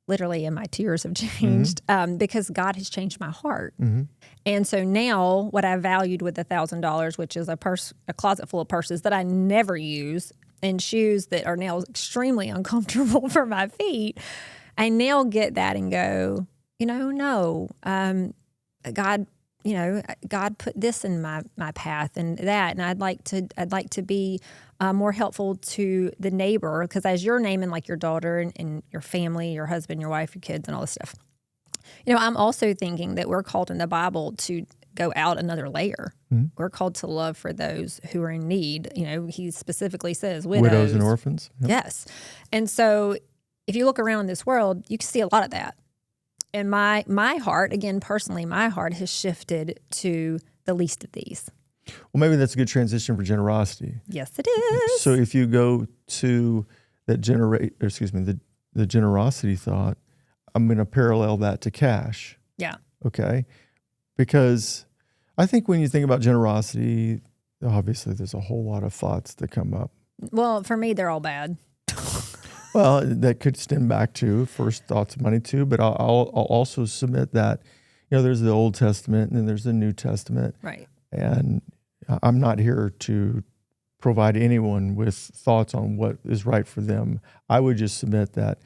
Literally, and my tiers have changed because God has changed my heart. Mm-hmm. And so now what I valued with $1,000, which is a closet full of purses that I never use, and shoes that are now extremely uncomfortable for my feet, I now get that and go, no, God, God put this in my path and that, and I'd like to be more helpful to the neighbor, because as you're naming like your daughter and your family, your husband, your wife, your kids, and all this stuff, I'm also thinking that we're called in the Bible to go out another layer. Mm-hmm. We're called to love for those who are in need. He specifically says widows and orphans. Yep. Yes. And so if you look around this world, you can see a lot of that. And my heart, again, personally, my heart has shifted to the least of these. Well, maybe that's a good transition for generosity. Yes, it is. So if you go to that the generosity thought, I'm going to parallel that to cash. Yeah. Okay. Because I think when you think about generosity, obviously there's a whole lot of thoughts that come up. Well, for me, they're all bad. Well, that could stem back to first thoughts of money too, but I'll also submit that, there's the Old Testament and then there's the New Testament. Right. And I'm not here to provide anyone with thoughts on what is right for them. I would just submit that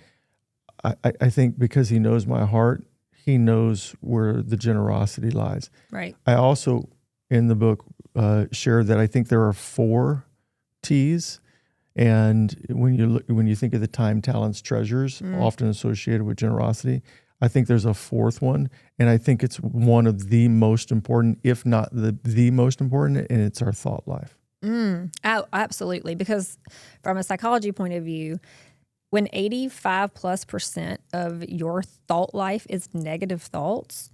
I think because he knows my heart, he knows where the generosity lies. Right. I also, in the book, share that I think there are 4 T's. And when you think of the time, talents, treasures, often associated with generosity, I think there's a 4th one, and I think it's one of the most important, if not the most important, and it's our thought life. Oh, absolutely. Because from a psychology point of view, when 85+% of your thought life is negative thoughts,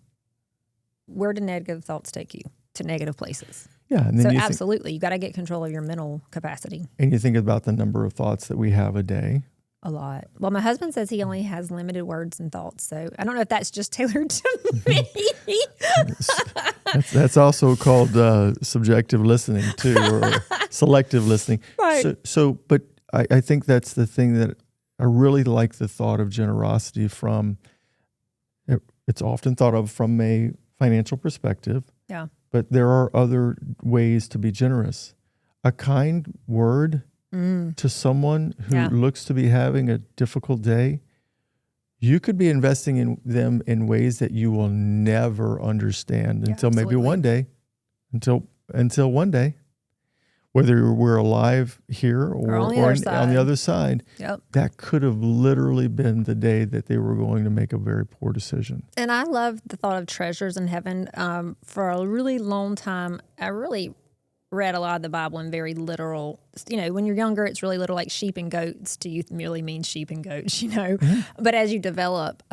where do negative thoughts take you? To negative places. Yeah. And then so absolutely, you got to get control of your mental capacity. And you think about the number of thoughts that we have a day. A lot. Well, my husband says he only has limited words and thoughts, so I don't know if that's just tailored to me. That's also called subjective listening too, or selective listening. Right. But I think that's the thing that I really like the thought of generosity from. It's often thought of from a financial perspective. Yeah. But there are other ways to be generous. A kind word to someone who looks to be having a difficult day, you could be investing in them in ways that you will never understand until maybe one day, until one day, whether we're alive here or on the other side. Yep. That could have literally been the day that they were going to make a very poor decision. And I love the thought of treasures in heaven. For a really long time, I really read a lot of the Bible in very literal. When you're younger, it's really little, like sheep and goats. To youth merely means sheep and goats. But as you develop,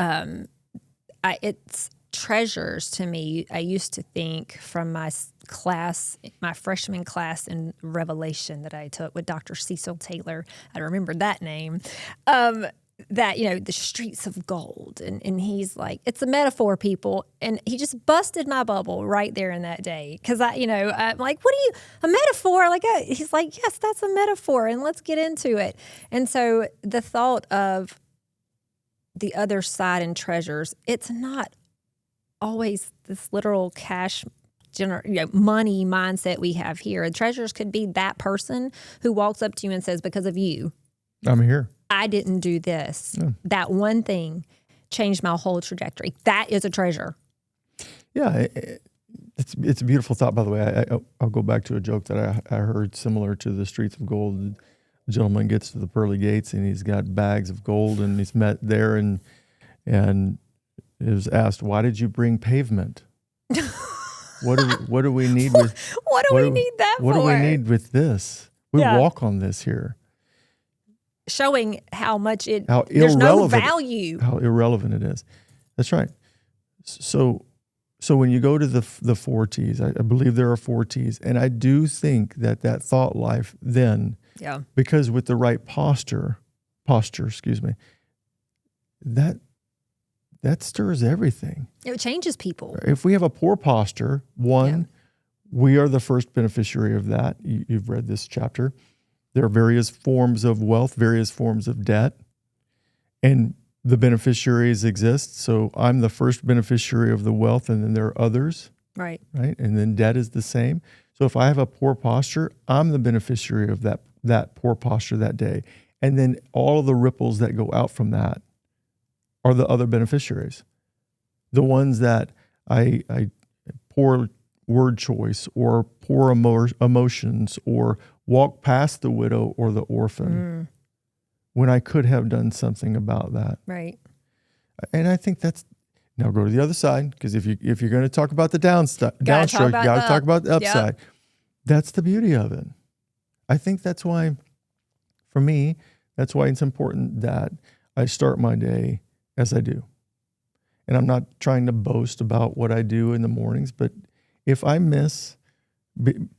it's treasures to me. I used to think from my freshman class in Revelation that I took with Dr. Cecil Taylor. I remember that name. That, the streets of gold. And he's like, it's a metaphor, people. And he just busted my bubble right there in that day. Because I'm like, a metaphor? He's like, yes, that's a metaphor. And let's get into it. And so the thought of the other side and treasures, it's not always this literal cash money mindset we have here. And treasures could be that person who walks up to you and says, because of you, I'm here. I didn't do this. Yeah. That one thing changed my whole trajectory. That is a treasure. Yeah, it's a beautiful thought, by the way. I'll go back to a joke that I heard similar to the streets of gold. The gentleman gets to the pearly gates and he's got bags of gold and he's met there and is asked, why did you bring pavement? What do we need with what do we need that for? What do we need with this? We walk on this here. Showing how much there's no value. How irrelevant it is. That's right. So when you go to the 4 T's, I believe there are 4 T's, and I do think that thought life then, because with the right posture, that stirs everything. It changes people. If we have a poor posture, we are the first beneficiary of that. You've read this chapter. There are various forms of wealth, various forms of debt, and the beneficiaries exist. So I'm the first beneficiary of the wealth, and then there are others. Right. And then debt is the same. So if I have a poor posture, I'm the beneficiary of that poor posture that day. And then all of the ripples that go out from that are the other beneficiaries. The ones that I poor word choice or poor emotions or walk past the widow or the orphan when I could have done something about that. Right. And I think Now go to the other side, because if you're going to talk about the downstroke, you got to talk about the upside. Yep. That's the beauty of it. I think that's why, for me, that's why it's important that I start my day as I do. And I'm not trying to boast about what I do in the mornings, but if I miss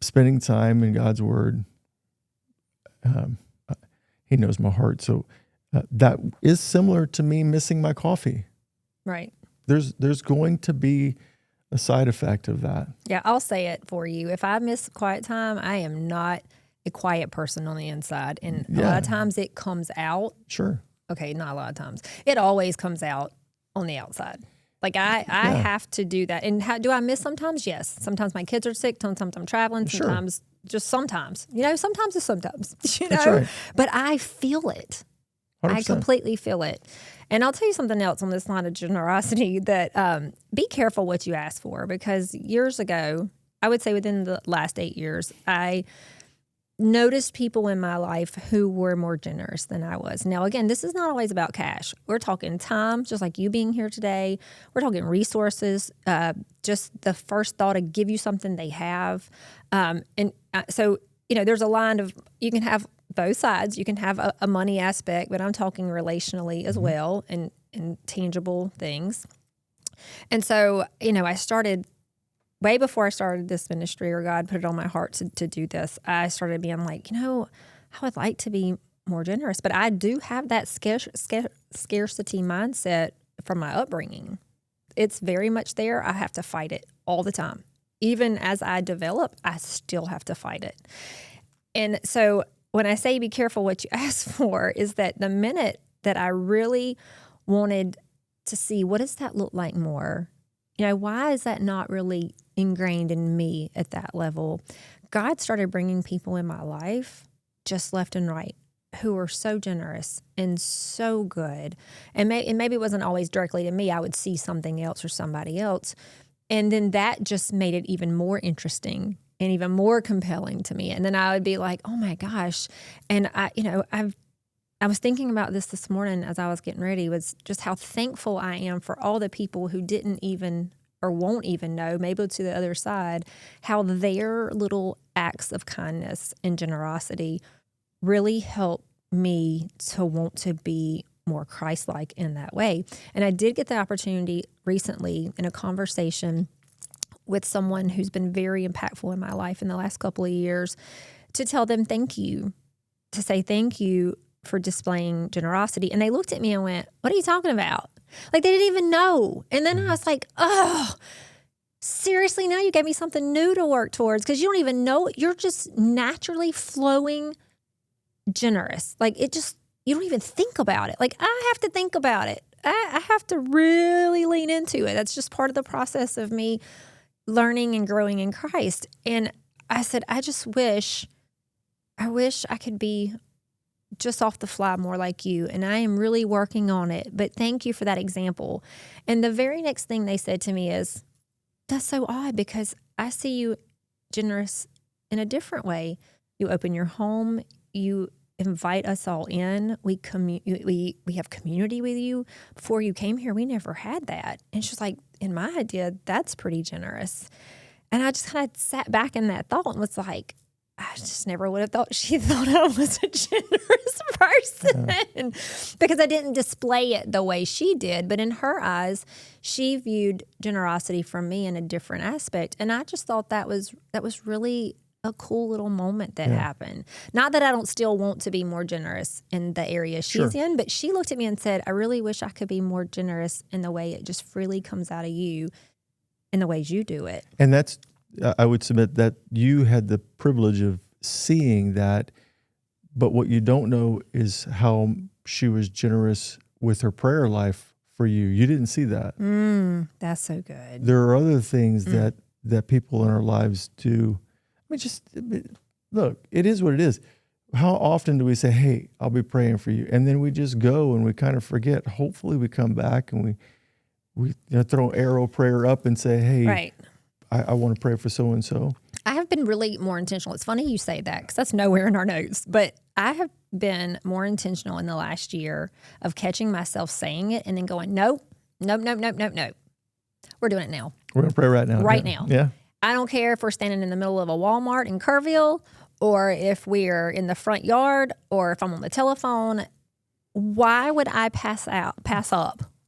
spending time in God's Word, He knows my heart. So that is similar to me missing my coffee. Right. There's going to be a side effect of that. Yeah, I'll say it for you. If I miss quiet time, I am not a quiet person on the inside. And a lot of times it comes out. Sure. Okay, not a lot of times. It always comes out on the outside. Like I have to do that. And do I miss sometimes? Yes. Sometimes my kids are sick. Sometimes I'm traveling. Sometimes, just sometimes. Sometimes it's sometimes. That's right. But I feel it. 100%. I completely feel it. And I'll tell you something else on this line of generosity, that be careful what you ask for, because years ago, I would say within the last 8 years, I noticed people in my life who were more generous than I was. Now, again, this is not always about cash. We're talking time, just like you being here today. We're talking resources, just the first thought to give you something they have. So, there's a line of, you can have both sides. You can have a money aspect, but I'm talking relationally as well, and tangible things. And so, I started way before I started this ministry, or God put it on my heart to do this. I started being like, I would like to be more generous, but I do have that scarcity mindset from my upbringing. It's very much there. I have to fight it all the time. Even as I develop, I still have to fight it. And so when I say be careful what you ask for, is that the minute that I really wanted to see, what does that look like more? Why is that not really ingrained in me at that level? God started bringing people in my life, just left and right, who were so generous and so good. And maybe it wasn't always directly to me. I would see something else or somebody else. And then that just made it even more interesting and even more compelling to me. And then I would be like, oh my gosh. And I was thinking about this morning as I was getting ready, was just how thankful I am for all the people who didn't even or won't even know, maybe to the other side, how their little acts of kindness and generosity really help me to want to be more Christ-like in that way. And I did get the opportunity recently in a conversation with someone who's been very impactful in my life in the last couple of years, to tell them thank you, to say thank you for displaying generosity. And they looked at me and went, what are you talking about? Like, they didn't even know. And then I was like, oh, seriously, now you gave me something new to work towards, because you don't even know. You're just naturally flowing generous. Like, you don't even think about it. Like, I have to think about it. I have to really lean into it. That's just part of the process of me learning and growing in Christ. And I said, I wish I could be just off the fly more like you. And I am really working on it. But thank you for that example. And the very next thing they said to me is, that's so odd, because I see you generous in a different way. You open your home. You invite us all in. We have community with you. Before you came here, we never had that. And she's like, in my idea, that's pretty generous. And I just kind of sat back in that thought and was like, I just never would have thought she thought I was a generous person because I didn't display it the way she did. But in her eyes, she viewed generosity from me in a different aspect. And I just thought that was really a cool little moment that happened. Not that I don't still want to be more generous in the area she's in, but she looked at me and said, I really wish I could be more generous in the way it just freely comes out of you in the ways you do it. And that's, I would submit that you had the privilege of seeing that, but what you don't know is how she was generous with her prayer life for you. You didn't see that. That's so good. There are other things that people in our lives do. I mean, look, it is what it is. How often do we say, hey, I'll be praying for you? And then we just go and we kind of forget. Hopefully we come back and we throw an arrow prayer up and say, hey, right. I want to pray for so-and-so. I have been really more intentional. It's funny you say that because that's nowhere in our notes. But I have been more intentional in the last year of catching myself saying it and then going, nope. We're doing it now. We're going to pray right now. Right now. Yeah. I don't care if we're standing in the middle of a Walmart in Kerrville or if we're in the front yard or if I'm on the telephone. Why would I pass up?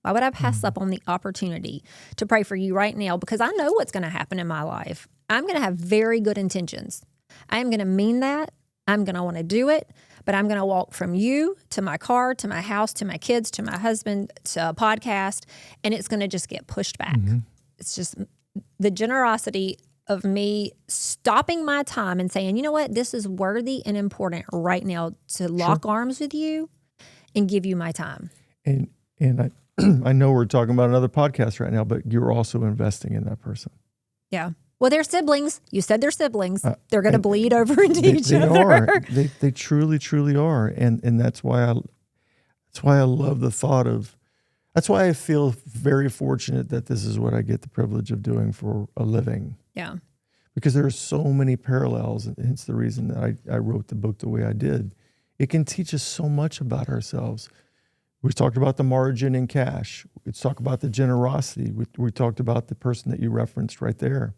Why would I pass up on the opportunity to pray for you right now? Because I know what's going to happen in my life. I'm going to have very good intentions. I am going to mean that. I'm going to want to do it, but I'm going to walk from you to my car, to my house, to my kids, to my husband, to a podcast, and it's going to just get pushed back. Mm-hmm. It's just the generosity of me stopping my time and saying, you know what, this is worthy and important right now to lock arms with you and give you my time. And I know we're talking about another podcast right now, but you're also investing in that person. Yeah. Well, they're siblings. You said they're siblings. They're going to bleed over into each other. They truly, truly are. And that's why I love the thought of, that's why I feel very fortunate that this is what I get the privilege of doing for a living. Yeah. Because there are so many parallels, and hence the reason that I wrote the book the way I did. It can teach us so much about ourselves. We talked about the margin in cash. Let's talk about the generosity. We talked about the person that you referenced right there.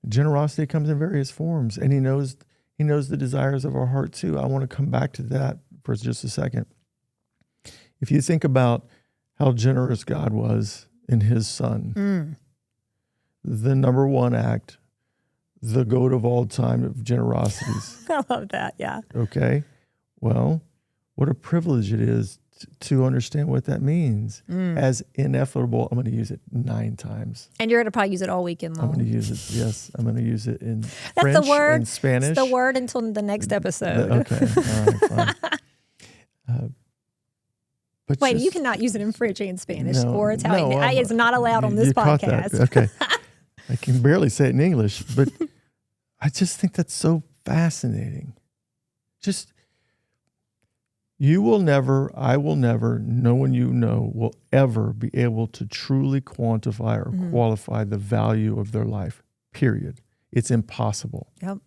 Generosity comes in various forms, and he knows the desires of our heart too. I want to come back to that for just a second. If you think about how generous God was in his son, the number one act, the goat of all time of generosities. I love that, yeah. Okay. Well, what a privilege it is to understand what that means as ineffable. I'm going to use it 9 times. And you're going to probably use it all weekend long. I'm going to use it, yes. I'm going to use it in That's French the word. and Spanish. It's the word until the next episode. Okay, all right, fine. Wait, you cannot use it in French and Spanish or Italian. No, it's not allowed on this podcast. Okay. I can barely say it in English, but I just think that's so fascinating. Just, you will never, I will never, no one you know will ever be able to truly quantify or qualify the value of their life, period. It's impossible. Yep.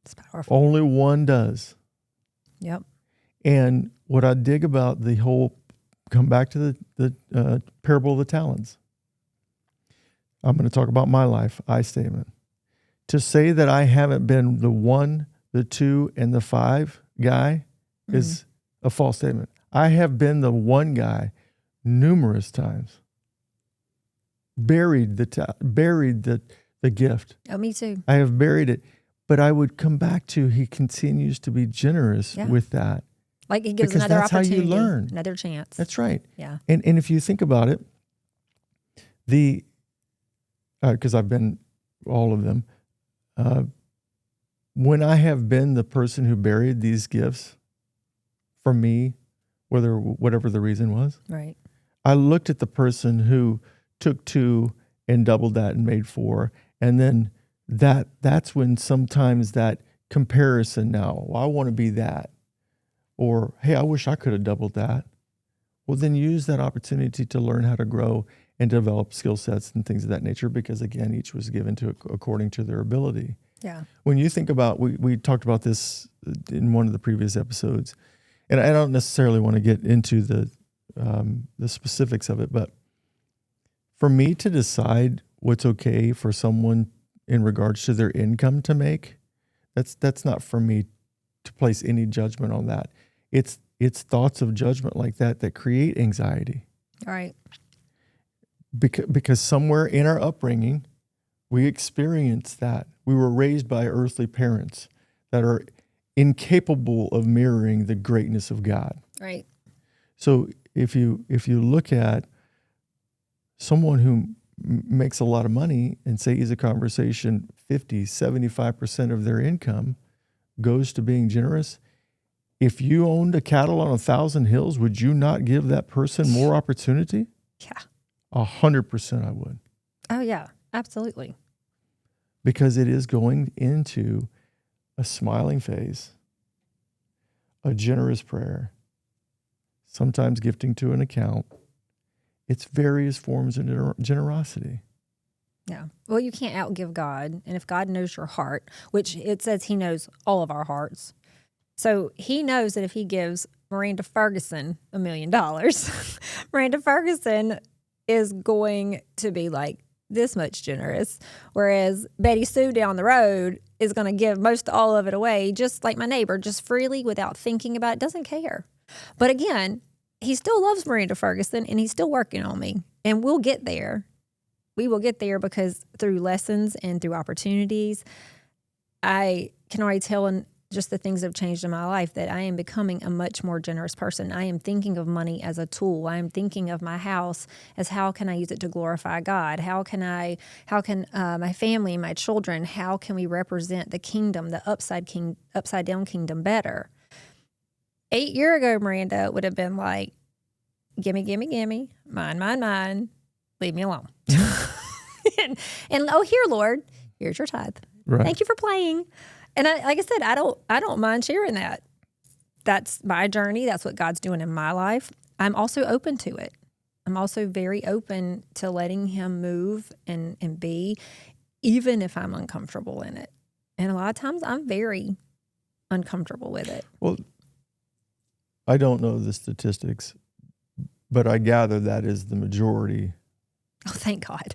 It's powerful. Only one does. Yep. And what I dig about the whole, come back to the parable of the talents. I'm going to talk about my life, I statement. To say that I haven't been the 1, the 2, and the 5 guy is a false statement. I have been the 1 guy numerous times. Buried the gift. Oh, me too. I have buried it. But I would come back to, he continues to be generous with that. Like he gives because another that's opportunity, how you learn. Another chance. That's right. Yeah. And if you think about it, because I've been all of them, when I have been the person who buried these gifts from me, whatever the reason was, right? I looked at the person who took 2 and doubled that and made 4, and then that's when sometimes that comparison now, well, I want to be that, or hey, I wish I could have doubled that. Well, then use that opportunity to learn how to grow and develop skill sets and things of that nature, because again, each was given to according to their ability. Yeah. When you think about, we talked about this in one of the previous episodes, and I don't necessarily want to get into the specifics of it, but for me to decide what's okay for someone in regards to their income to make, that's not for me to place any judgment on that. It's thoughts of judgment like that create anxiety. All right. Because somewhere in our upbringing, we experienced that. We were raised by earthly parents that are incapable of mirroring the greatness of God. Right. So if you look at someone who makes a lot of money and say is a conversation 50, 75% of their income goes to being generous, if you owned a cattle on 1,000 hills, would you not give that person more opportunity? Yeah. 100% I would. Oh, yeah, absolutely. Because it is going into a smiling face, a generous prayer, sometimes gifting to an account. It's various forms of generosity. Yeah. Well, you can't outgive God. And if God knows your heart, which it says he knows all of our hearts. So he knows that if he gives Miranda Ferguson $1 million, Miranda Ferguson is going to be like this much generous, whereas Betty Sue down the road is going to give most all of it away, just like my neighbor, just freely without thinking about it, doesn't care. But again, he still loves Miranda Ferguson, and he's still working on me, and we'll get there. We will get there because through lessons and through opportunities, I can already tell in just the things that have changed in my life that I am becoming a much more generous person. I am thinking of money as a tool. I am thinking of my house as how can I use it to glorify God? How can my family, my children, how can we represent the kingdom, the upside down kingdom better? 8 years ago, Miranda would have been like, gimme, gimme, gimme, mine, leave me alone. and oh, here, Lord, here's your tithe. Right. Thank you for playing. And like I said, I don't mind sharing that. That's my journey. That's what God's doing in my life. I'm also open to it. I'm also very open to letting him move and be, even if I'm uncomfortable in it. And a lot of times I'm very uncomfortable with it. Well, I don't know the statistics, but I gather that is the majority. Oh, thank God.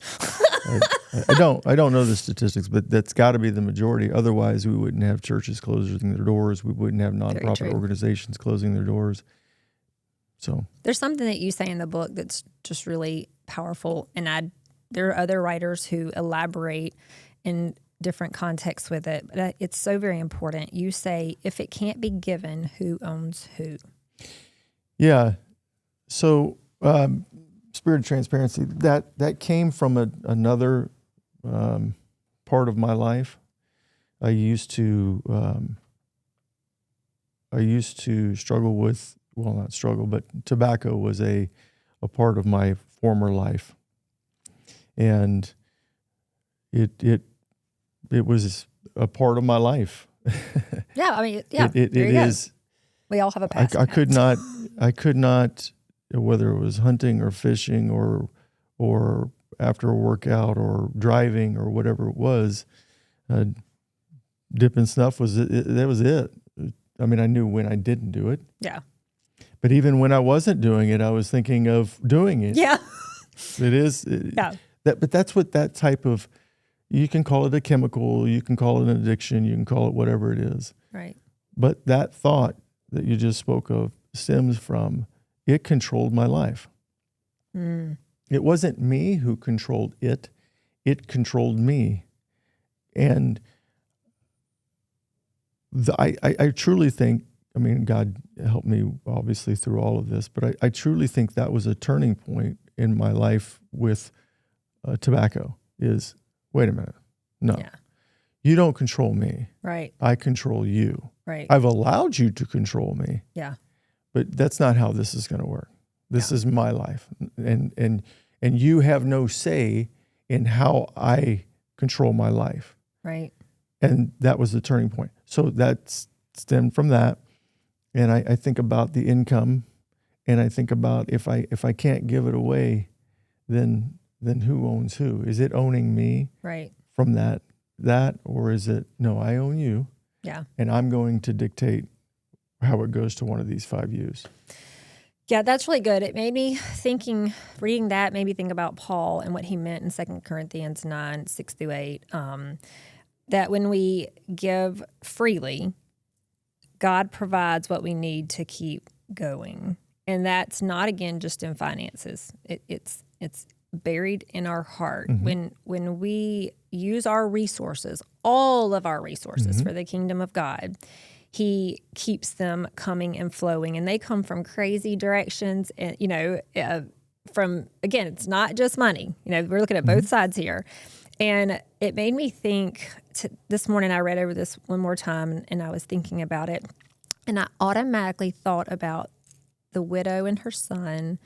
I don't know the statistics, but that's got to be the majority. Otherwise, we wouldn't have churches closing their doors. We wouldn't have nonprofit organizations closing their doors. So there's something that you say in the book that's just really powerful, and there are other writers who elaborate in different contexts with it, but it's so very important. You say, if it can't be given, who owns who? Yeah. So spirit of transparency, that came from another part of my life. I used to struggle with, well, not struggle, but tobacco was a part of my former life, and it was a part of my life. Yeah, I mean, yeah, it is. We all have a past. I could not, whether it was hunting or fishing or after a workout or driving or whatever it was, dip and snuff was it. That was it. I mean, I knew when I didn't do it. Yeah. But even when I wasn't doing it, I was thinking of doing it. Yeah. It is. Yeah. But that's what that type of, you can call it a chemical, you can call it an addiction, you can call it whatever it is. Right. But that thought that you just spoke of stems from, it controlled my life. Mm. It wasn't me who controlled it. It controlled me. And I truly think, I mean, God helped me obviously through all of this, but I truly think that was a turning point in my life with tobacco is, wait a minute, no. Yeah. You don't control me. Right. I control you. Right. I've allowed you to control me. Yeah. But that's not how this is going to work. This is my life. And you have no say in how I control my life. Right. And that was the turning point. So that stemmed from that. And I think about the income, and I think about if I can't give it away, then who owns who? Is it owning me? Right. From that, or is it, no, I own you. Yeah. And I'm going to dictate how it goes to one of these 5 U's. Yeah, that's really good. It made me reading that made me think about Paul and what he meant in 2 Corinthians 9, 6-8, that when we give freely, God provides what we need to keep going. And that's not, again, just in finances. It's buried in our heart. Mm-hmm. When we use our resources, all of our resources mm-hmm. for the kingdom of God, he keeps them coming and flowing, and they come from crazy directions. And from, again, it's not just money. We're looking at both mm-hmm. sides here, and it made me think. This morning, I read over this one more time, and I was thinking about it, and I automatically thought about the widow and her son,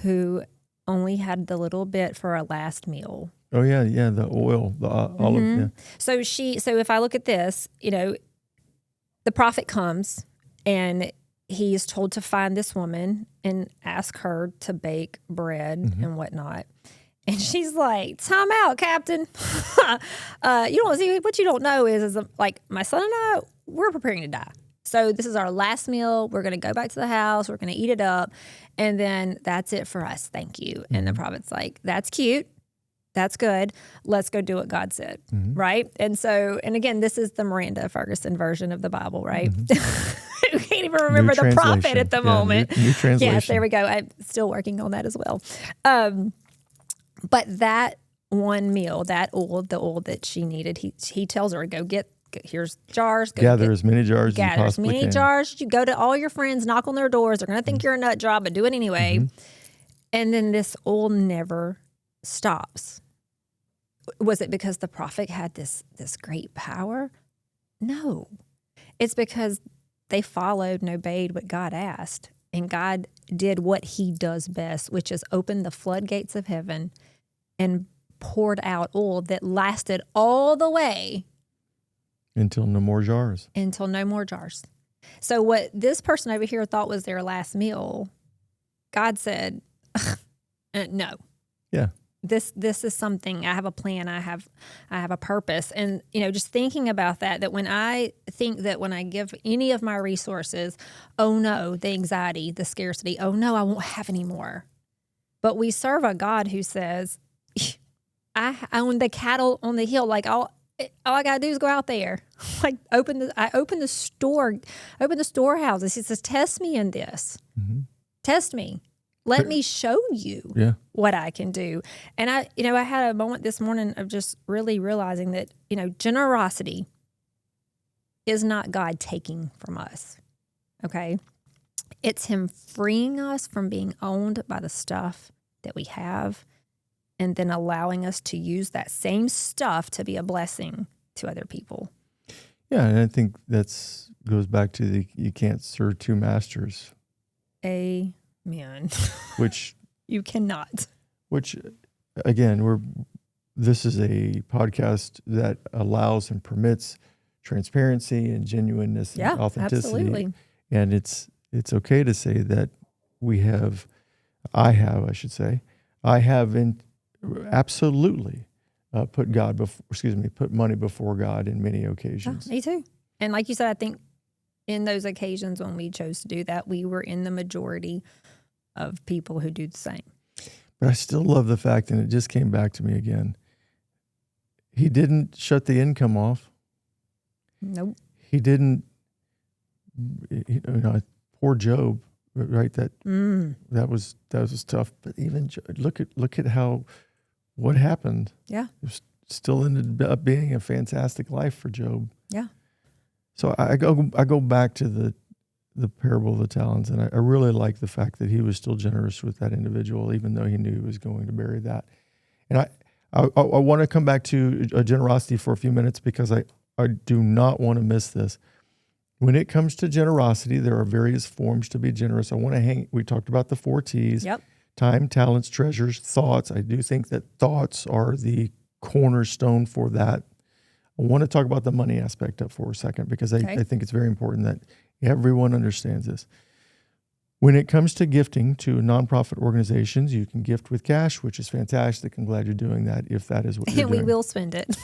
who only had the little bit for a last meal. Oh yeah, the oil, the olive. Mm-hmm. Yeah. So if I look at this, the prophet comes and he is told to find this woman and ask her to bake bread mm-hmm. and whatnot. And she's like, "Time out, Captain. You don't see what you don't know is like my son and I, we're preparing to die. So this is our last meal. We're going to go back to the house. We're going to eat it up. And then that's it for us. Thank you. And the prophet's like, that's cute. That's good. Let's go do what God said. Right. And so, and again, this is the Miranda Ferguson version of the Bible, right? Who can't even remember the prophet at the moment. New translation. Yes, there we go. I'm still working on that as well. But that one meal, the oil that she needed, he tells her, go get, here's jars. Gather as many jars as you possibly can. Gather as many jars. You go to all your friends, knock on their doors. They're going to think you're a nut job, but do it anyway. And then this oil never stops. Was it because the prophet had this great power? No. It's because they followed and obeyed what God asked. And God did what he does best, which is open the floodgates of heaven and poured out oil that lasted all the way until no more jars. So what this person over here thought was their last meal, God said, no. Yeah. This is something. I have a plan. I have a purpose. And, just thinking about that when I think that when I give any of my resources, oh no, the anxiety, the scarcity, oh no, I won't have any more. But we serve a God who says, I own the cattle on the hill. Like all I gotta do is go out there. Like open the storehouses. He says, test me in this. Test me. Let me show you what I can do. And I had a moment this morning of just really realizing that, generosity is not God taking from us. Okay. It's him freeing us from being owned by the stuff that we have, and then allowing us to use that same stuff to be a blessing to other people. Yeah, and I think goes back to you can't serve two masters. Amen. Which you cannot. Which, again, this is a podcast that allows and permits transparency and genuineness and authenticity. Absolutely. And it's okay to say that I have absolutely put money before God in many occasions. Me too. And like you said, I think in those occasions when we chose to do that, we were in the majority of people who do the same. But I still love the fact, and it just came back to me again, he didn't shut the income off. Nope. He didn't, poor Job, right? That was tough. But even look at what happened. Yeah. It still ended up being a fantastic life for Job. Yeah. So I go back to the parable of the talents, and I really like the fact that he was still generous with that individual, even though he knew he was going to bury that. And I want to come back to generosity for a few minutes, because I do not want to miss this. When it comes to generosity, there are various forms to be generous. We talked about the 4 T's. Yep. Time, talents, treasures, thoughts. I do think that thoughts are the cornerstone for that. I want to talk about the money aspect of for a second, because I think it's very important that everyone understands this. When it comes to gifting to nonprofit organizations, you can gift with cash, which is fantastic. I'm glad you're doing that, if that is what you're doing. And we will spend it.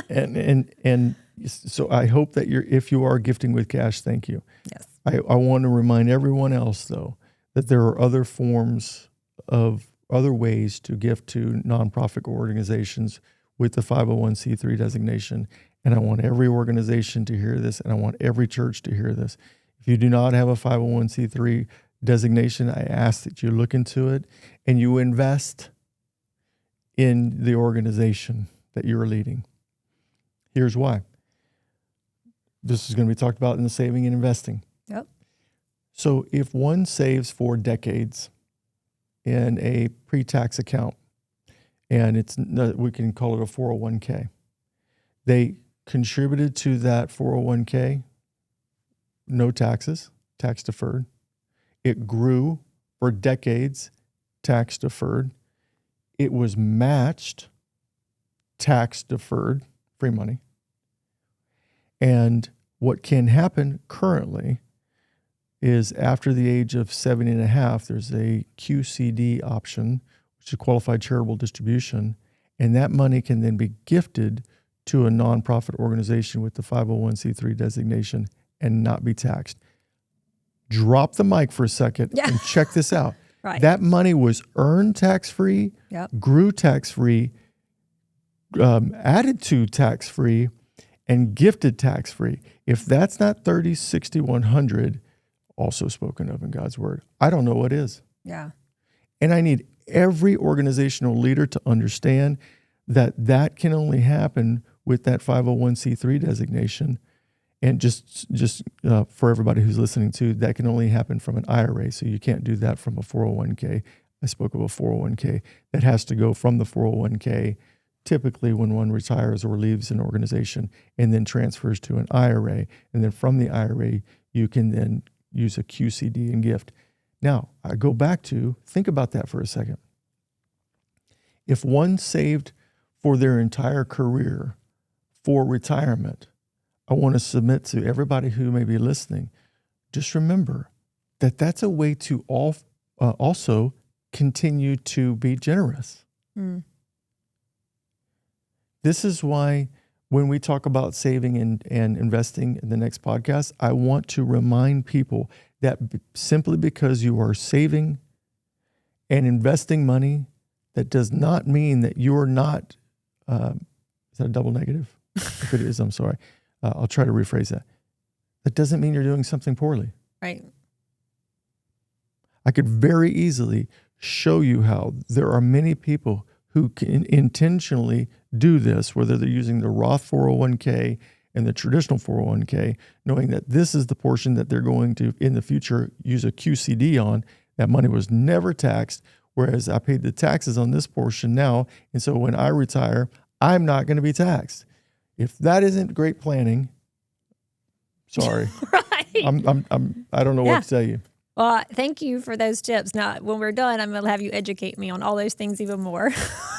and so I hope that if you are gifting with cash, thank you. Yes. I want to remind everyone else, though, that there are other ways to gift to nonprofit organizations with the 501c3 designation. And I want every organization to hear this, and I want every church to hear this. If you do not have a 501c3 designation, I ask that you look into it and you invest in the organization that you're leading. Here's why. This is going to be talked about in the saving and investing. Yep. So if one saves for decades in a pre-tax account, and we can call it a 401k, they contributed to that 401k, no taxes, tax deferred. It grew for decades, tax deferred. It was matched, tax deferred, free money. And what can happen currently is after the age of 70.5, there's a QCD option, which is qualified charitable distribution, and that money can then be gifted to a nonprofit organization with the 501c3 designation and not be taxed. drop the mic for a second and check this out. Right. That money was earned tax-free, grew tax-free, added to tax-free, and gifted tax-free. If that's not 30, 60, 100, also spoken of in God's word, I don't know what is. Yeah. And I need every organizational leader to understand that that can only happen with that 501c3 designation. And just for everybody who's listening to, that can only happen from an IRA. So you can't do that from a 401k. I spoke of a 401k. That has to go from the 401k, typically when one retires or leaves an organization, and then transfers to an IRA. And then from the IRA, you can then use a QCD and gift. Now, I go back to, think about that for a second. If one saved for their entire career for retirement, I want to submit to everybody who may be listening, just remember that that's a way to also continue to be generous. Mm. This is why when we talk about saving and investing in the next podcast, I want to remind people that simply because you are saving and investing money, that does not mean that you're not, is that a double negative? If it is, I'm sorry. I'll try to rephrase that. That doesn't mean you're doing something poorly. Right. I could very easily show you how there are many people who can intentionally do this, whether they're using the Roth 401k and the traditional 401k, knowing that this is the portion that they're going to, in the future, use a QCD on. That money was never taxed, whereas I paid the taxes on this portion now, and so when I retire, I'm not going to be taxed. If that isn't great planning, sorry. Right. I don't know what to tell you. Well, thank you for those tips. Now, when we're done, I'm going to have you educate me on all those things even more.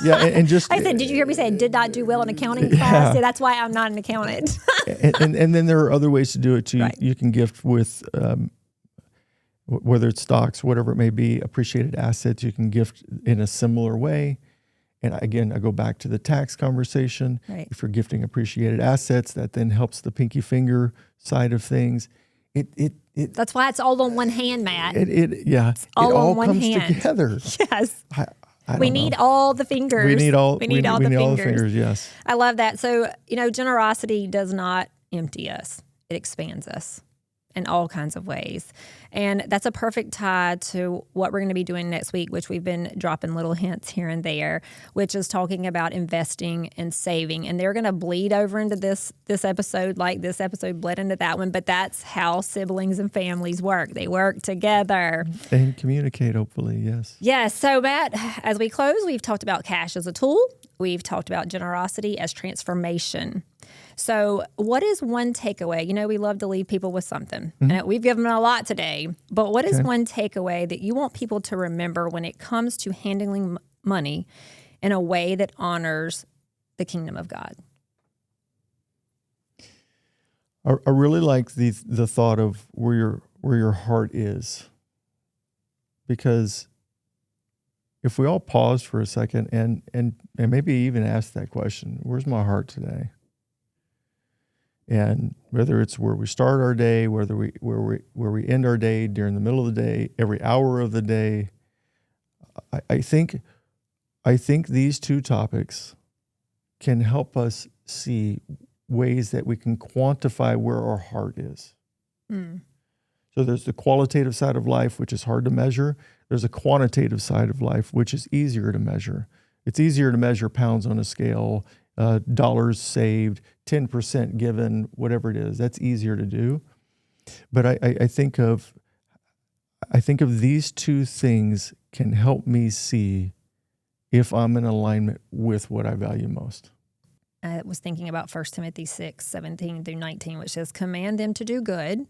Yeah, and just... I said, did you hear me say I did not do well in accounting class? Yeah, that's why I'm not an accountant. and then there are other ways to do it too. Right. You can gift with, whether it's stocks, whatever it may be, appreciated assets, you can gift in a similar way. And again, I go back to the tax conversation. Right. If you're gifting appreciated assets, that then helps the pinky finger side of things. That's why it's all on one hand, Matt. It all comes together. Yes. We need all the fingers. We need all the fingers, yes. I love that. So, generosity does not empty us. It expands us in all kinds of ways. And that's a perfect tie to what we're going to be doing next week, which we've been dropping little hints here and there, which is talking about investing and saving. And they're going to bleed over into this episode, like this episode bled into that one. But that's how siblings and families work. They work together. And communicate, hopefully, yes. Yes. So, Matt, as we close, we've talked about cash as a tool. We've talked about generosity as transformation. So what is one takeaway? We love to leave people with something. Mm-hmm. And we've given them a lot today. But what is one takeaway that you want people to remember when it comes to handling money in a way that honors the kingdom of God? I really like the thought of where your heart is. Because if we all pause for a second and maybe even ask that question, where's my heart today? And whether it's where we start our day, where we end our day, during the middle of the day, every hour of the day, I think these two topics can help us see ways that we can quantify where our heart is. Mm. So there's the qualitative side of life, which is hard to measure. There's a quantitative side of life, which is easier to measure. It's easier to measure pounds on a scale, dollars saved, 10% given, whatever it is. That's easier to do. But I think of these two things can help me see if I'm in alignment with what I value most. I was thinking about 1 Timothy 6:17-19, which says, command them to do good,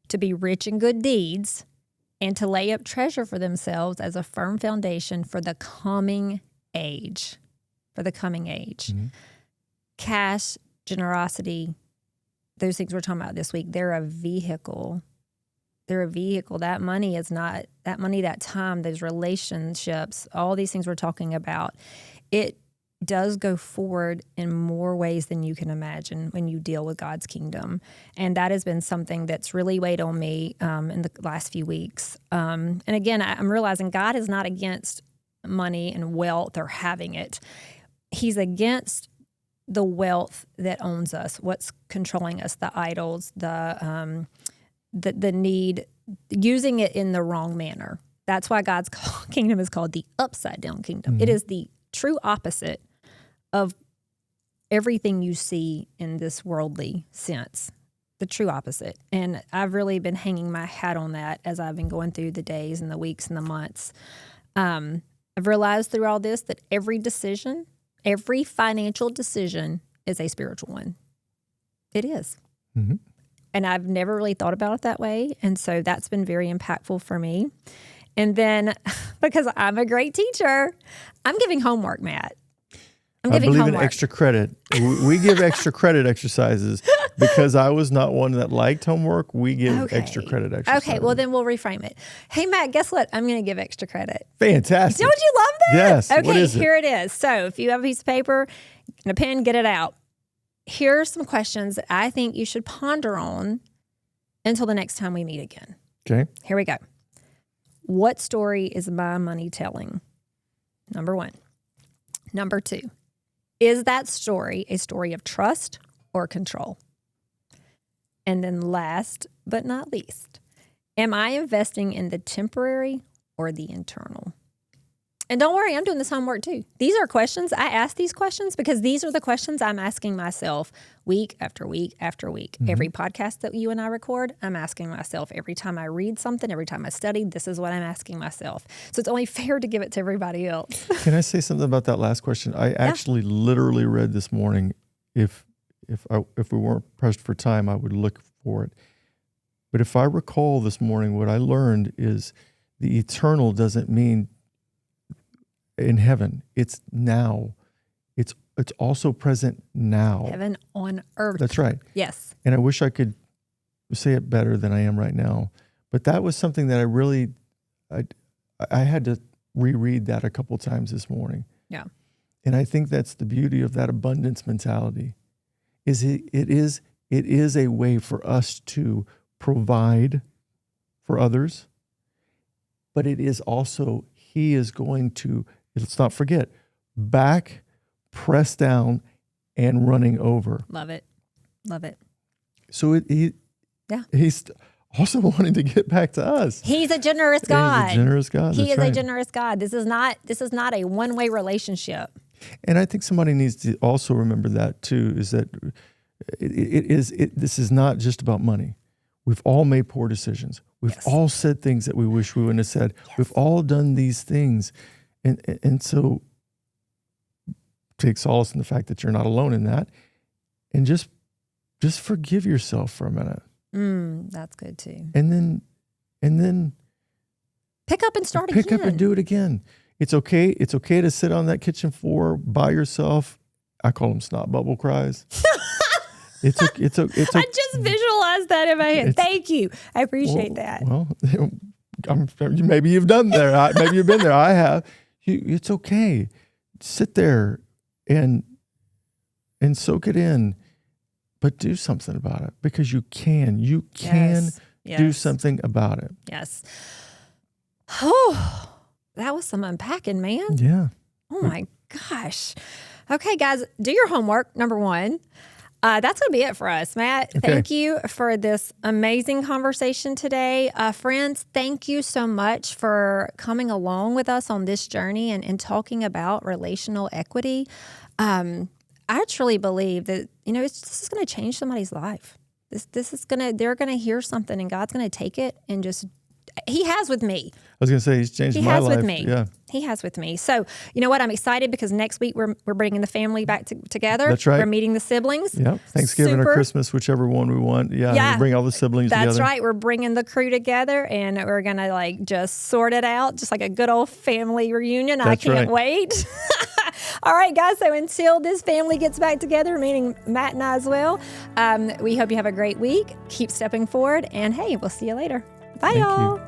to be rich in good deeds, and to lay up treasure for themselves as a firm foundation for the coming age. Mm-hmm. Cash, generosity, those things we're talking about this week, they're a vehicle. That money is not, that money, that time, those relationships, all these things we're talking about, it does go forward in more ways than you can imagine when you deal with God's kingdom. And that has been something that's really weighed on me in the last few weeks. And again, I'm realizing God is not against money and wealth or having it. He's against the wealth that owns us, what's controlling us, the idols, the need, using it in the wrong manner. That's why God's kingdom is called the upside down kingdom. Mm-hmm. It is the true opposite of everything you see in this worldly sense, the true opposite. And I've really been hanging my hat on that as I've been going through the days and the weeks and the months. I've realized through all this that every decision, every financial decision is a spiritual one. It is. Mm-hmm. And I've never really thought about it that way. And so that's been very impactful for me. And then because I'm a great teacher, I'm giving homework, Matt. I believe in extra credit. We give extra credit exercises because I was not one that liked homework. We give extra credit exercises. Okay, well then we'll reframe it. Hey, Matt, guess what? I'm going to give extra credit. Fantastic. Don't you love that? Yes. Okay, what is it? Here it is. So if you have a piece of paper and a pen, get it out. Here are some questions that I think you should ponder on until the next time we meet again. Okay. Here we go. What story is my money telling? Number 1. Number 2. Is that story a story of trust or control? And then last but not least, am I investing in the temporary or the eternal? And don't worry, I'm doing this homework too. These are questions. I ask these questions because these are the questions I'm asking myself week after week after week. Mm-hmm. Every podcast that you and I record, I'm asking myself. Every time I read something, every time I study, this is what I'm asking myself. So it's only fair to give it to everybody else. Can I say something about that last question? I actually literally read this morning. If we weren't pressed for time, I would look for it. But if I recall this morning, what I learned is the eternal doesn't mean in heaven. It's now. It's also present now. Heaven on earth. That's right. Yes. And I wish I could say it better than I am right now. But that was something that I had to reread that a couple times this morning. Yeah. And I think that's the beauty of that abundance mentality. It is a way for us to provide for others, but it is also, he is going to, let's not forget, back, press down, and running over. Love it. Love it. So he's also wanting to get back to us. He's a generous God. He's a generous God. He is a generous God. This is not a one-way relationship. And I think somebody needs to also remember that too, is that this is not just about money. We've all made poor decisions. We've all said things that we wish we wouldn't have said. Yes. We've all done these things. And so take solace in the fact that you're not alone in that. And just forgive yourself for a minute. That's good too. And then pick up and start again. Pick up and do it again. It's okay. It's okay to sit on that kitchen floor by yourself. I call them snot bubble cries. It's I just visualized that in my head. Thank you. I appreciate that. Well, maybe you've done there. Maybe you've been there. I have. It's okay. Sit there and soak it in, but do something about it because you can. You can do something about it. Yes. Oh, that was some unpacking, man. Yeah. Oh my gosh. Okay, guys, do your homework. Number 1. That's going to be it for us, Matt. Okay. Thank you for this amazing conversation today. Friends, thank you so much for coming along with us on this journey and talking about relational equity. I truly believe that, this is going to change somebody's life. They're going to hear something and God's going to take it and just, he has with me. I was going to say, he's changed my life. He has with me. Yeah. He has with me. So, you know what? I'm excited because next week we're bringing the family back together. That's right. We're meeting the siblings. Yep. Thanksgiving or Christmas, whichever one we want. Yeah. We bring all the siblings together. That's right. We're bringing the crew together and we're going to just sort it out, just like a good old family reunion. I can't wait. All right, guys. So until this family gets back together, meaning Matt and I as well, we hope you have a great week. Keep stepping forward and hey, we'll see you later. Bye, y'all.